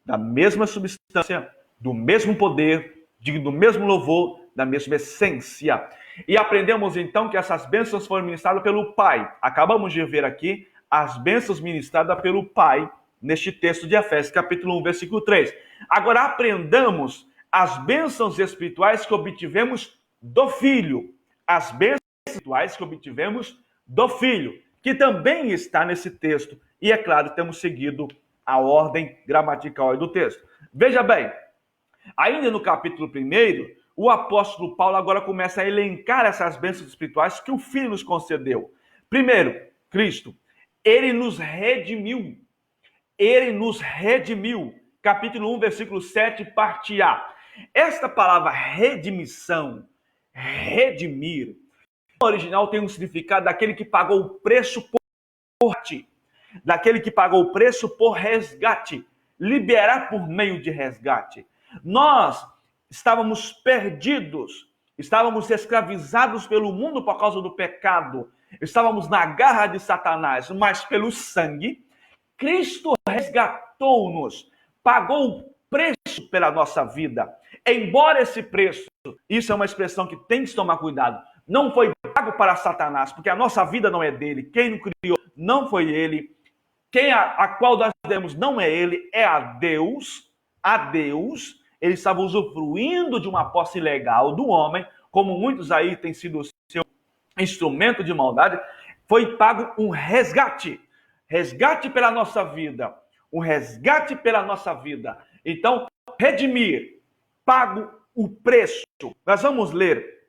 da mesma substância, do mesmo poder, do mesmo louvor, da mesma essência. E aprendemos então que essas bênçãos foram ministradas pelo Pai. Acabamos de ver aqui as bênçãos ministradas pelo Pai neste texto de Efésios, capítulo 1, versículo 3. Agora aprendamos as bênçãos espirituais que obtivemos do Filho. As bênçãos espirituais que obtivemos do Filho, que também está nesse texto. E é claro, temos seguido a ordem gramatical do texto. Veja bem, ainda no capítulo 1, o apóstolo Paulo agora começa a elencar essas bênçãos espirituais que o Filho nos concedeu. Primeiro, Cristo. Ele nos redimiu. Ele nos redimiu. Capítulo 1, versículo 7, parte A. Esta palavra redimissão, redimir, no original tem um significado daquele que pagou o preço por morte, daquele que pagou o preço por resgate, liberar por meio de resgate. Nós estávamos perdidos, estávamos escravizados pelo mundo por causa do pecado, estávamos na garra de Satanás, mas pelo sangue, Cristo resgatou-nos, pagou o preço pela nossa vida. Embora esse preço, isso é uma expressão que tem que tomar cuidado, não foi pago para Satanás, porque a nossa vida não é dele. Quem nos criou não foi ele. Quem a qual nós devemos não é ele, é a Deus. A Deus. Ele estava usufruindo de uma posse legal do homem, como muitos aí têm sido seu instrumento de maldade. Foi pago um resgate. Resgate pela nossa vida. Um resgate pela nossa vida. Então, redimir, pago o preço. Nós vamos ler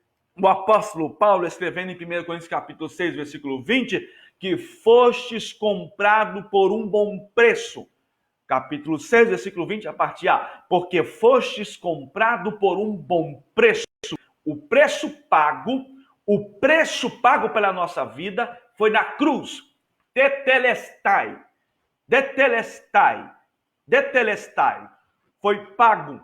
o apóstolo Paulo escrevendo em 1 Coríntios capítulo 6, versículo 20, que fostes comprado por um bom preço. Capítulo 6, versículo 20, a parte A. Porque fostes comprado por um bom preço. O preço pago pela nossa vida foi na cruz. Tetelestai. Tetelestai. Tetelestai. Foi pago,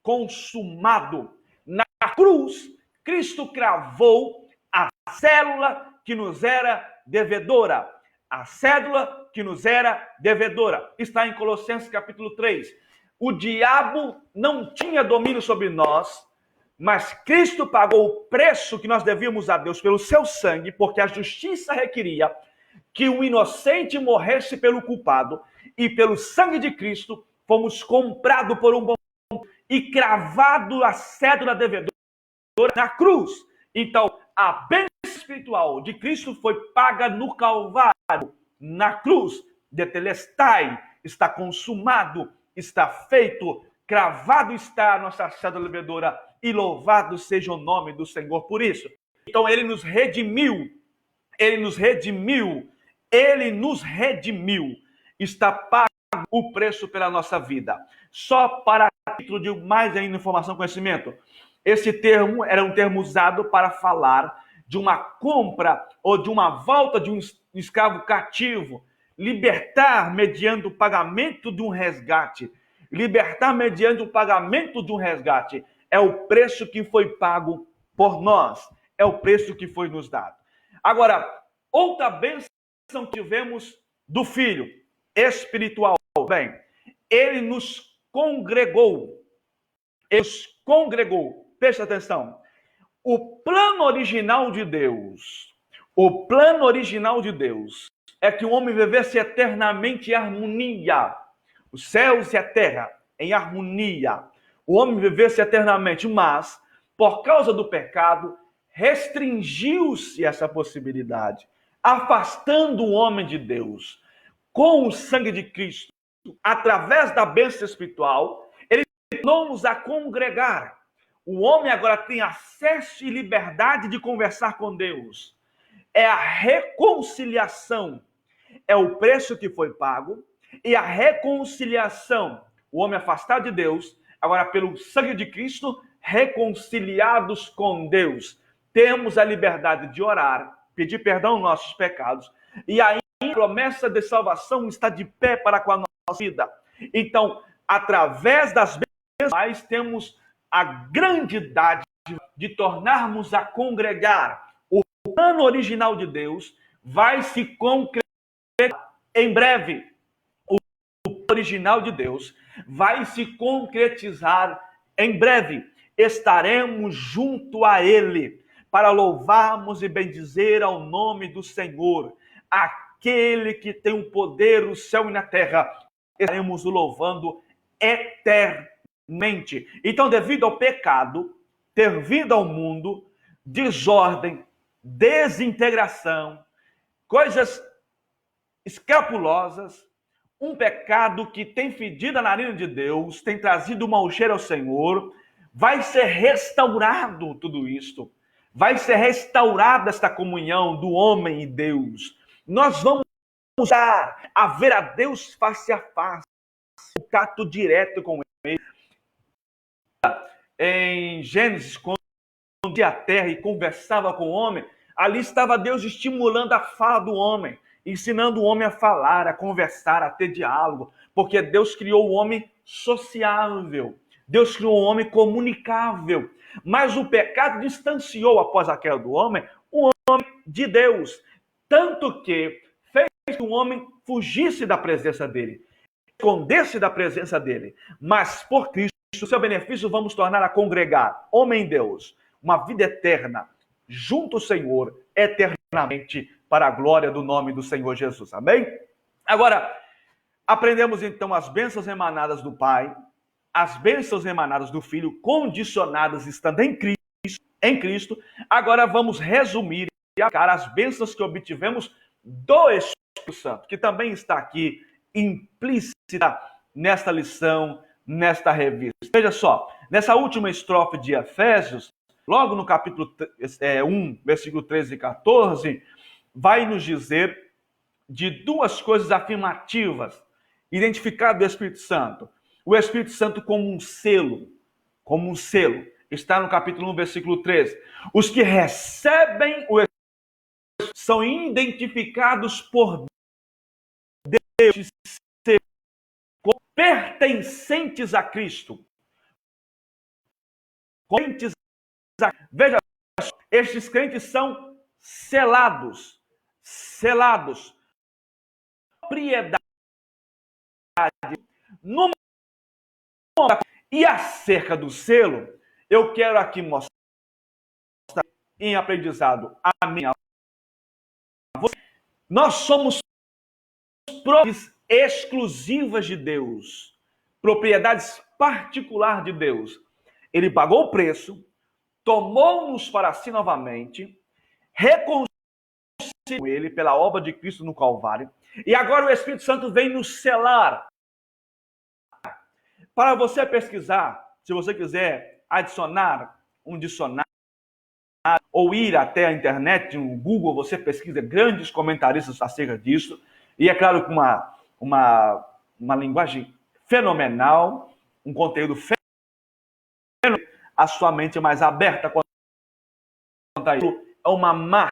consumado. Na cruz, Cristo cravou a cédula que nos era devedora. A cédula que nos era devedora. Está em Colossenses capítulo 3. O diabo não tinha domínio sobre nós, mas Cristo pagou o preço que nós devíamos a Deus pelo seu sangue, porque a justiça requeria que o inocente morresse pelo culpado, e pelo sangue de Cristo fomos comprados por um bom e cravado a cédula devedora na cruz. Então, a bênção espiritual de Cristo foi paga no Calvário, na cruz. Tetelestai, está consumado, está feito, cravado está a nossa cédula devedora, e louvado seja o nome do Senhor por isso. Então, ele nos redimiu, ele nos redimiu, ele nos redimiu, está pago o preço pela nossa vida. Só para título de mais ainda informação e conhecimento, esse termo era um termo usado para falar de uma compra ou de uma volta de um escravo cativo, libertar mediante o pagamento de um resgate. Libertar mediante o pagamento de um resgate é o preço que foi pago por nós, é o preço que foi nos dado. Agora, outra bênção tivemos do Filho espiritual, bem, ele nos congregou, preste atenção, o plano original de Deus é que o homem vivesse eternamente em harmonia, os céus e a terra em harmonia, o homem vivesse eternamente, mas, por causa do pecado, restringiu-se essa possibilidade, afastando o homem de Deus. Com o sangue de Cristo, através da bênção espiritual, ele tornou-nos a congregar. O homem agora tem acesso e liberdade de conversar com Deus. É a reconciliação. É o preço que foi pago. E a reconciliação. O homem afastado de Deus, agora pelo sangue de Cristo, reconciliados com Deus. Temos a liberdade de orar, pedir perdão aos nossos pecados. E aí a promessa de salvação está de pé para com a nossa vida. Então, através das bênçãos, temos a grande dádiva de tornarmos a congregar. O plano original de Deus vai se concretizar em breve. O plano original de Deus vai se concretizar em breve. Estaremos junto a Ele para louvarmos e bendizer ao nome do Senhor. Aquele que tem o poder no céu e na terra, estaremos o louvando eternamente. Então, devido ao pecado ter vindo ao mundo, desordem, desintegração, coisas escrapulosas, um pecado que tem fedido a narina de Deus, tem trazido mau cheiro ao Senhor, vai ser restaurado tudo isto. Vai ser restaurada esta comunhão do homem e Deus. Nós vamos a ver a Deus face a face, contato direto com Ele. Em Gênesis, quando a terra e conversava com o homem, ali estava Deus estimulando a fala do homem, ensinando o homem a falar, a conversar, a ter diálogo, porque Deus criou o homem sociável, Deus criou o homem comunicável, mas o pecado distanciou após a queda do homem o homem de Deus, tanto que fez que o homem fugisse da presença dele, escondesse da presença dele, mas por Cristo, seu benefício, vamos tornar a congregar, homem e Deus, uma vida eterna, junto ao Senhor, eternamente, para a glória do nome do Senhor Jesus. Amém? Agora, aprendemos então as bênçãos emanadas do Pai, as bênçãos emanadas do Filho, condicionadas estando em Cristo. Agora vamos resumir e aplicar as bênçãos que obtivemos do Espírito Santo, que também está aqui implícita nesta lição, nesta revista. Veja só, nessa última estrofe de Efésios, logo no capítulo 1, versículo 13 e 14, vai nos dizer de duas coisas afirmativas, identificado do Espírito Santo. O Espírito Santo como um selo, está no capítulo 1, versículo 13. Os que recebem o Espírito são identificados por Deus, pertencentes a Cristo. Veja, estes crentes são selados, propriedade. E acerca do selo, eu quero aqui mostrar em aprendizado a minha. Nós somos propriedades exclusivas de Deus, propriedades particulares de Deus. Ele pagou o preço, tomou-nos para si novamente, reconciliou ele pela obra de Cristo no Calvário, e agora o Espírito Santo vem nos selar. Para você pesquisar, se você quiser adicionar um dicionário, ou ir até a internet, no Google, você pesquisa grandes comentaristas acerca disso, e é claro que uma linguagem fenomenal, um conteúdo fenomenal, a sua mente é mais aberta quanto a isso. É uma marca,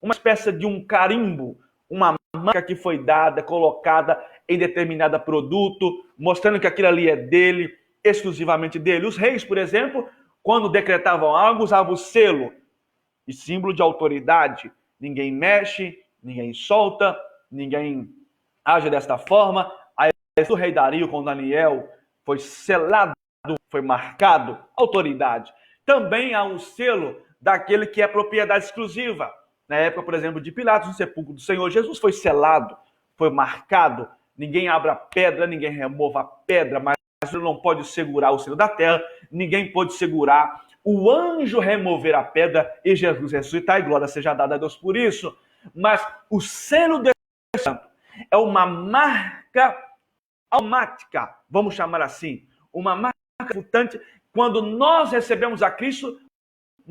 uma espécie de um carimbo, uma marca que foi dada, colocada em determinado produto, mostrando que aquilo ali é dele, exclusivamente dele. Os reis, por exemplo, quando decretavam algo, usavam o selo e símbolo de autoridade. Ninguém mexe, ninguém solta, ninguém age desta forma. Aí o rei Dario com Daniel foi selado, foi marcado, autoridade. Também há um selo daquele que é propriedade exclusiva. Na época, por exemplo, de Pilatos, no sepulcro do Senhor Jesus foi selado, foi marcado. Ninguém abra pedra, ninguém remova a pedra, mas ele não pode segurar o selo da terra, ninguém pode segurar o anjo remover a pedra e Jesus ressuscitar, e glória seja dada a Deus por isso. Mas o selo do Espírito Santo é uma marca automática, vamos chamar assim, uma marca mutante. Quando nós recebemos a Cristo,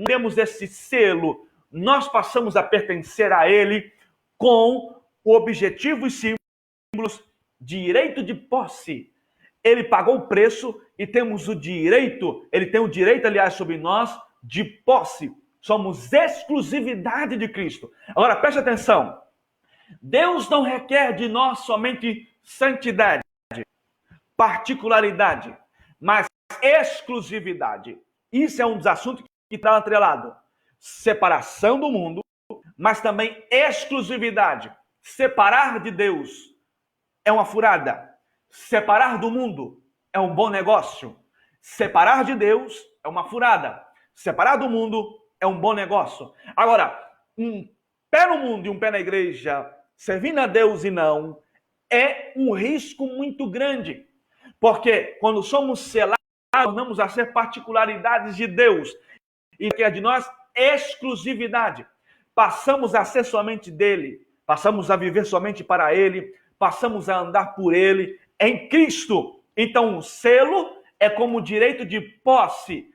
temos esse selo, nós passamos a pertencer a Ele com o objetivo e símbolos, direito de posse. Ele pagou o preço e temos o direito, ele tem o direito, aliás, sobre nós, de posse. Somos exclusividade de Cristo. Agora, preste atenção. Deus não requer de nós somente santidade, particularidade, mas exclusividade. Isso é um dos assuntos que está atrelado. Separação do mundo, mas também exclusividade. Separar de Deus é uma furada. Separar do mundo é um bom negócio. Separar de Deus é uma furada. Separar do mundo é um bom negócio. Agora, um pé no mundo e um pé na igreja, servindo a Deus e não, é um risco muito grande. Porque quando somos selados, tornamos a ser particularidades de Deus. E que é de nós exclusividade. Passamos a ser somente dele. Passamos a viver somente para ele. Passamos a andar por ele em Cristo. Então, o selo é como direito de posse.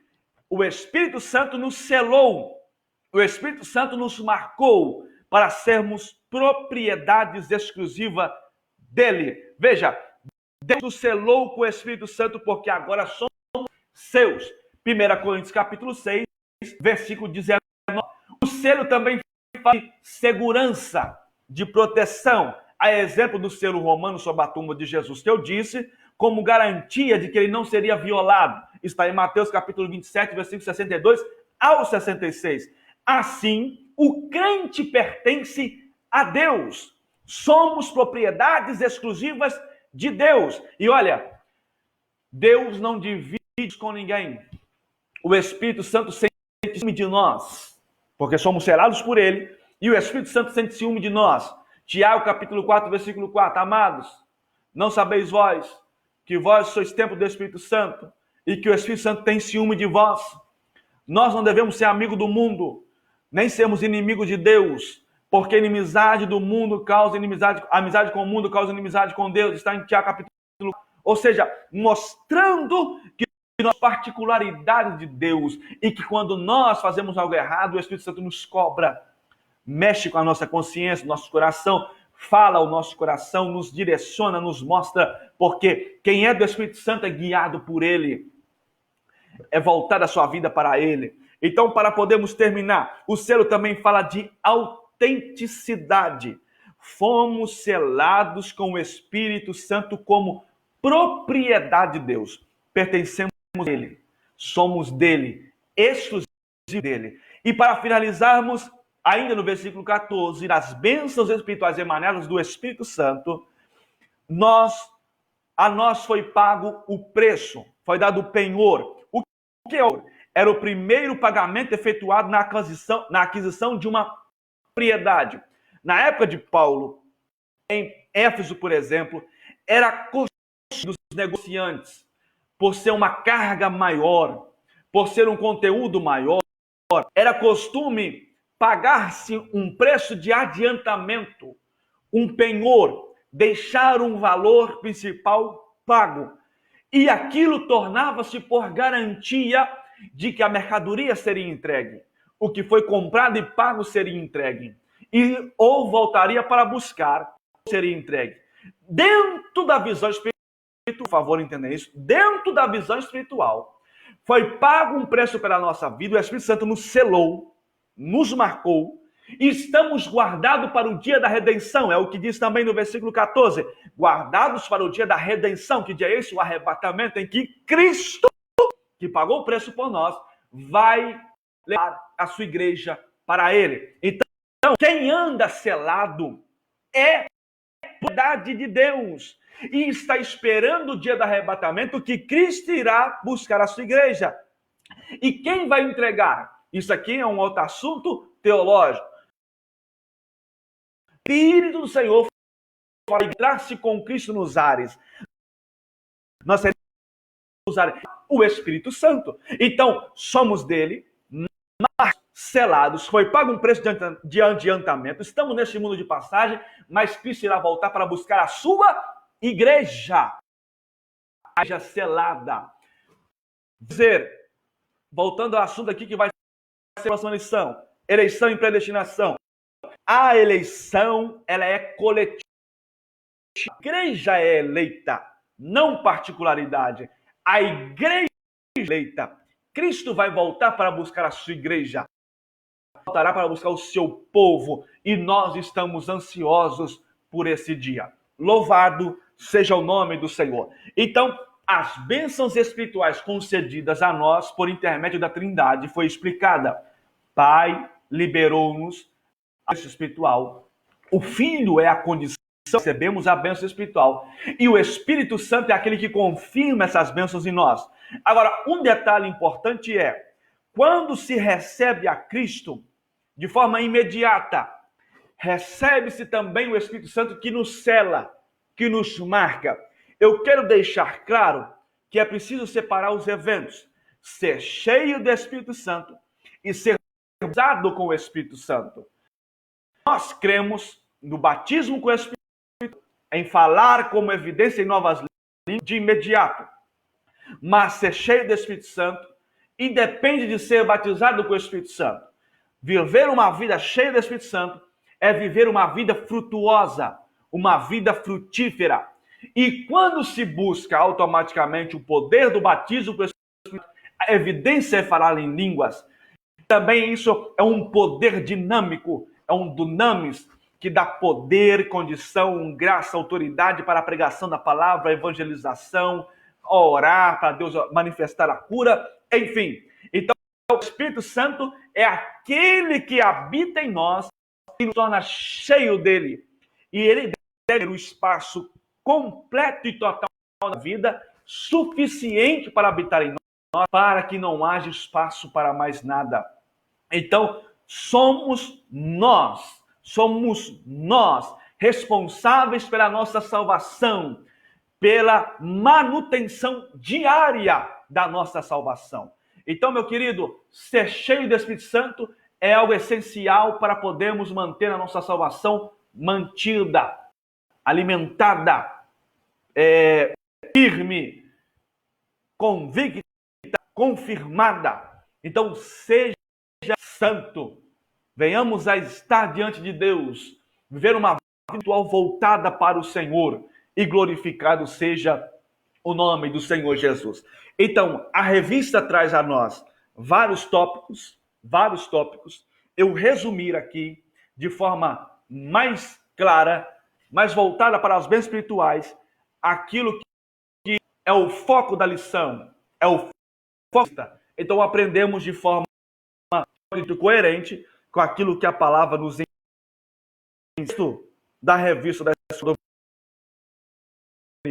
O Espírito Santo nos selou. O Espírito Santo nos marcou para sermos propriedades exclusivas dele. Veja, Deus nos selou com o Espírito Santo porque agora somos seus. 1 Coríntios capítulo 6, versículo 19. O selo também fala de segurança, de proteção, a exemplo do selo romano sobre a tumba de Jesus, que eu disse, como garantia de que ele não seria violado. Está em Mateus capítulo 27, versículo 62 ao 66. Assim, o crente pertence a Deus. Somos propriedades exclusivas de Deus. E olha, Deus não divide com ninguém. O Espírito Santo sente ciúme de nós, porque somos selados por ele, e o Espírito Santo sente ciúme de nós. Tiago capítulo 4, versículo 4. Amados, não sabeis vós que vós sois templo do Espírito Santo e que o Espírito Santo tem ciúme de vós? Nós não devemos ser amigos do mundo, nem sermos inimigos de Deus, porque inimizade do mundo causa inimizade, amizade com o mundo causa inimizade com Deus. Está em Tiago capítulo 4. Ou seja, mostrando que nós particularidades de Deus e que quando nós fazemos algo errado, o Espírito Santo nos cobra, mexe com a nossa consciência, nosso coração, fala ao nosso coração, nos direciona, nos mostra, porque quem é do Espírito Santo é guiado por ele, é voltar a sua vida para ele. Então, para podermos terminar, o selo também fala de autenticidade. Fomos selados com o Espírito Santo como propriedade de Deus. Pertencemos a ele, somos dele, exclusivos dele. E para finalizarmos, ainda no versículo 14, nas bênçãos espirituais emanadas do Espírito Santo, a nós foi pago o preço, foi dado o penhor. O que era o primeiro pagamento efetuado na aquisição de uma propriedade. Na época de Paulo, em Éfeso, por exemplo, era costume dos negociantes, por ser uma carga maior, por ser um conteúdo maior, era costume pagar-se um preço de adiantamento, um penhor, deixar um valor principal pago. E aquilo tornava-se por garantia de que a mercadoria seria entregue. O que foi comprado e pago seria entregue. Ou voltaria para buscar, seria entregue. Dentro da visão espiritual, por favor, entender isso, dentro da visão espiritual, foi pago um preço pela nossa vida, o Espírito Santo nos selou, nos marcou, e estamos guardados para o dia da redenção. É o que diz também no versículo 14. Guardados para o dia da redenção, que dia é esse? O arrebatamento em que Cristo, que pagou o preço por nós, vai levar a sua igreja para ele. Então, quem anda selado é propriedade de Deus e está esperando o dia do arrebatamento que Cristo irá buscar a sua igreja. E quem vai entregar? Isso aqui é um outro assunto teológico. O Espírito do Senhor vai entrar-se com Cristo nos ares. Nós seremos usar o Espírito Santo. Então, somos dele, mas selados. Foi pago um preço de adiantamento. Estamos neste mundo de passagem, mas Cristo irá voltar para buscar a sua igreja. A igreja selada. Dizer, voltando ao assunto aqui que vai ser a próxima lição. Eleição e predestinação. A eleição, ela é coletiva. A igreja é eleita, não particularidade. A igreja é eleita. Cristo vai voltar para buscar a sua igreja. Voltará para buscar o seu povo. E nós estamos ansiosos por esse dia. Louvado seja o nome do Senhor. Então, as bênçãos espirituais concedidas a nós por intermédio da Trindade foi explicada. Pai liberou-nos a bênção espiritual. O Filho é a condição que recebemos a bênção espiritual. E o Espírito Santo é aquele que confirma essas bênçãos em nós. Agora, um detalhe importante é, quando se recebe a Cristo de forma imediata, recebe-se também o Espírito Santo que nos sela, que nos marca. Eu quero deixar claro que é preciso separar os eventos. Ser cheio do Espírito Santo e ser usado com o Espírito Santo. Nós cremos no batismo com o Espírito Santo, em falar como evidência em novas línguas de imediato. Mas ser cheio do Espírito Santo independe de ser batizado com o Espírito Santo. Viver uma vida cheia do Espírito Santo é viver uma vida frutuosa, uma vida frutífera. E quando se busca automaticamente o poder do batismo, a evidência é falar em línguas. Também isso é um poder dinâmico, é um dunamis, que dá poder, condição, graça, autoridade para a pregação da palavra, a evangelização, orar para Deus manifestar a cura, enfim. Então, o Espírito Santo é aquele que habita em nós e nos torna cheio dele. E ele deve ter o espaço completo e total da vida, suficiente para habitar em nós, para que não haja espaço para mais nada. Então, somos nós responsáveis pela nossa salvação, pela manutenção diária da nossa salvação. Então, meu querido, ser cheio do Espírito Santo é algo essencial para podermos manter a nossa salvação mantida, alimentada, firme, convicta, confirmada. Então, seja santo. Venhamos a estar diante de Deus, viver uma vida espiritual voltada para o Senhor, e glorificado seja o nome do Senhor Jesus. Então, a revista traz a nós vários tópicos. Eu resumir aqui de forma mais clara, mais voltada para os bens espirituais, aquilo que é o foco da lição, é o foco. Então, aprendemos de forma coerente com aquilo que a palavra nos ensina da revista da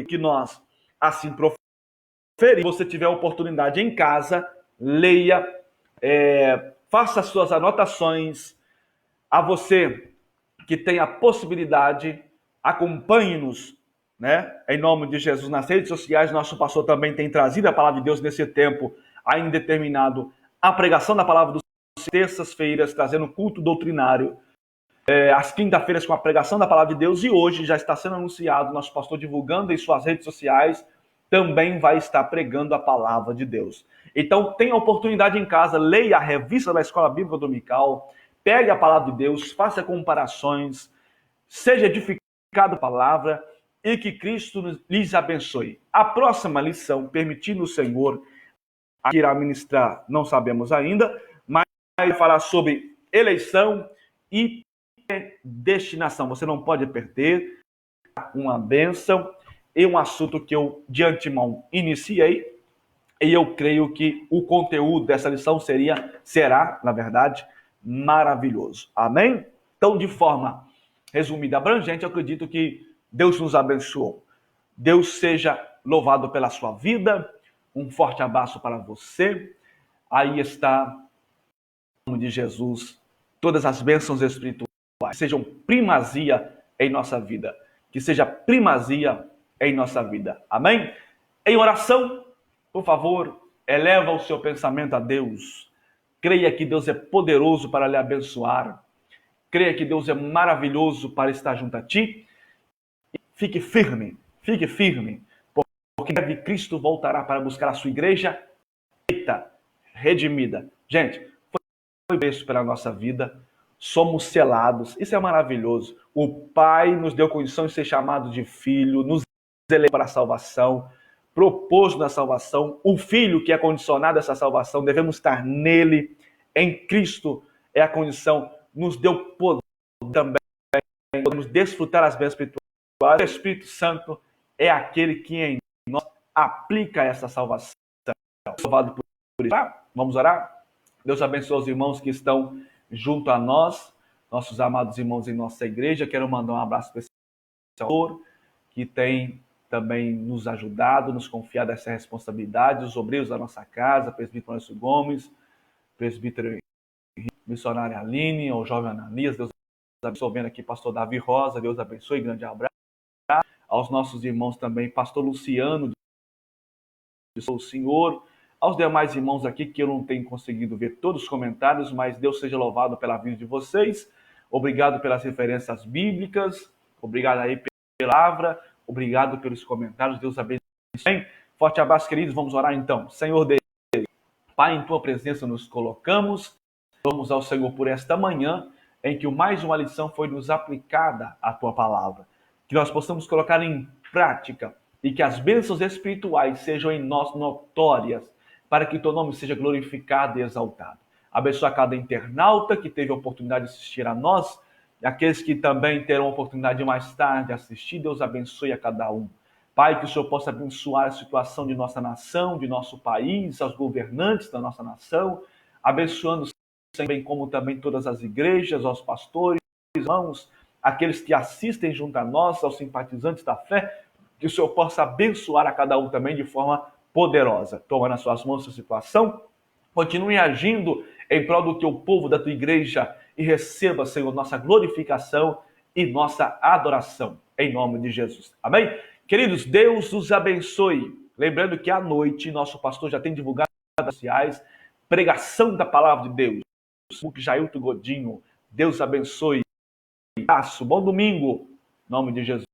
que nós assim proferimos. Se você tiver oportunidade em casa, leia, faça suas anotações. A você que tem a possibilidade, acompanhe-nos, né? Em nome de Jesus, nas redes sociais. Nosso pastor também tem trazido a palavra de Deus nesse tempo ainda determinado, a pregação da palavra dos terças-feiras, trazendo culto doutrinário, às quinta-feiras com a pregação da palavra de Deus, e hoje já está sendo anunciado, nosso pastor divulgando em suas redes sociais, também vai estar pregando a palavra de Deus. Então, tenha a oportunidade em casa, leia a revista da Escola Bíblica Dominical, pegue a palavra de Deus, faça comparações, seja edificado pela palavra, e que Cristo lhes abençoe. A próxima lição, permitindo o Senhor, a que irá ministrar, não sabemos ainda, mas vai falar sobre eleição e destinação. Você não pode perder, uma bênção e um assunto que eu de antemão iniciei, e eu creio que o conteúdo dessa lição será, na verdade, maravilhoso. Amém? Então, de forma resumida, abrangente, eu acredito que Deus nos abençoou. Deus seja louvado pela sua vida. Um forte abraço para você. Aí está, em nome de Jesus, todas as bênçãos espirituais sejam primazia em nossa vida. Que seja primazia em nossa vida. Amém? Em oração, por favor, eleva o seu pensamento a Deus. Creia que Deus é poderoso para lhe abençoar. Creia que Deus é maravilhoso para estar junto a ti. Fique firme, porque breve Cristo voltará para buscar a sua igreja redimida. Gente, foi isso pela nossa vida. Somos selados. Isso é maravilhoso. O Pai nos deu condição de ser chamado de filho, nos elegeu para a salvação, propôs na salvação. O Filho que é condicionado a essa salvação, devemos estar nele, em Cristo é a condição. Nos deu poder também, podemos desfrutar as bênçãos espirituais. O Espírito Santo é aquele que em nós aplica essa salvação. Salvado por isso. Vamos orar? Deus abençoe os irmãos que estão junto a nós, nossos amados irmãos em nossa igreja. Quero mandar um abraço especial que tem também nos ajudado, nos confiado essa responsabilidade, os obreiros da nossa casa, presbítero Maurício Gomes, presbítero missionária Aline, o jovem Ananias. Deus abençoe. Vendo aqui pastor Davi Rosa, Deus abençoe, grande abraço. Aos nossos irmãos também, pastor Luciano, o Senhor, aos demais irmãos aqui que eu não tenho conseguido ver todos os comentários, mas Deus seja louvado pela vida de vocês. Obrigado pelas referências bíblicas, obrigado aí pela palavra, obrigado pelos comentários. Deus abençoe. Forte abraço, queridos. Vamos orar então. Senhor Deus, Pai, em tua presença nos colocamos. Vamos ao Senhor por esta manhã, em que mais uma lição foi nos aplicada à tua palavra. Que nós possamos colocar em prática e que as bênçãos espirituais sejam em nós notórias, para que teu nome seja glorificado e exaltado. Abençoa cada internauta que teve a oportunidade de assistir a nós, e aqueles que também terão a oportunidade de mais tarde assistir. Deus abençoe a cada um. Pai, que o Senhor possa abençoar a situação de nossa nação, de nosso país, aos governantes da nossa nação, abençoando bem como também todas as igrejas, aos pastores, irmãos, aqueles que assistem junto a nós, aos simpatizantes da fé, que o Senhor possa abençoar a cada um também de forma poderosa. Toma nas suas mãos essa situação, continue agindo em prol do teu povo, da tua igreja, e receba, Senhor, nossa glorificação e nossa adoração, em nome de Jesus. Amém? Queridos, Deus os abençoe. Lembrando que à noite, nosso pastor já tem divulgado nas redes sociais, pregação da palavra de Deus. Jailton Godinho, Deus abençoe. Bom domingo, em nome de Jesus.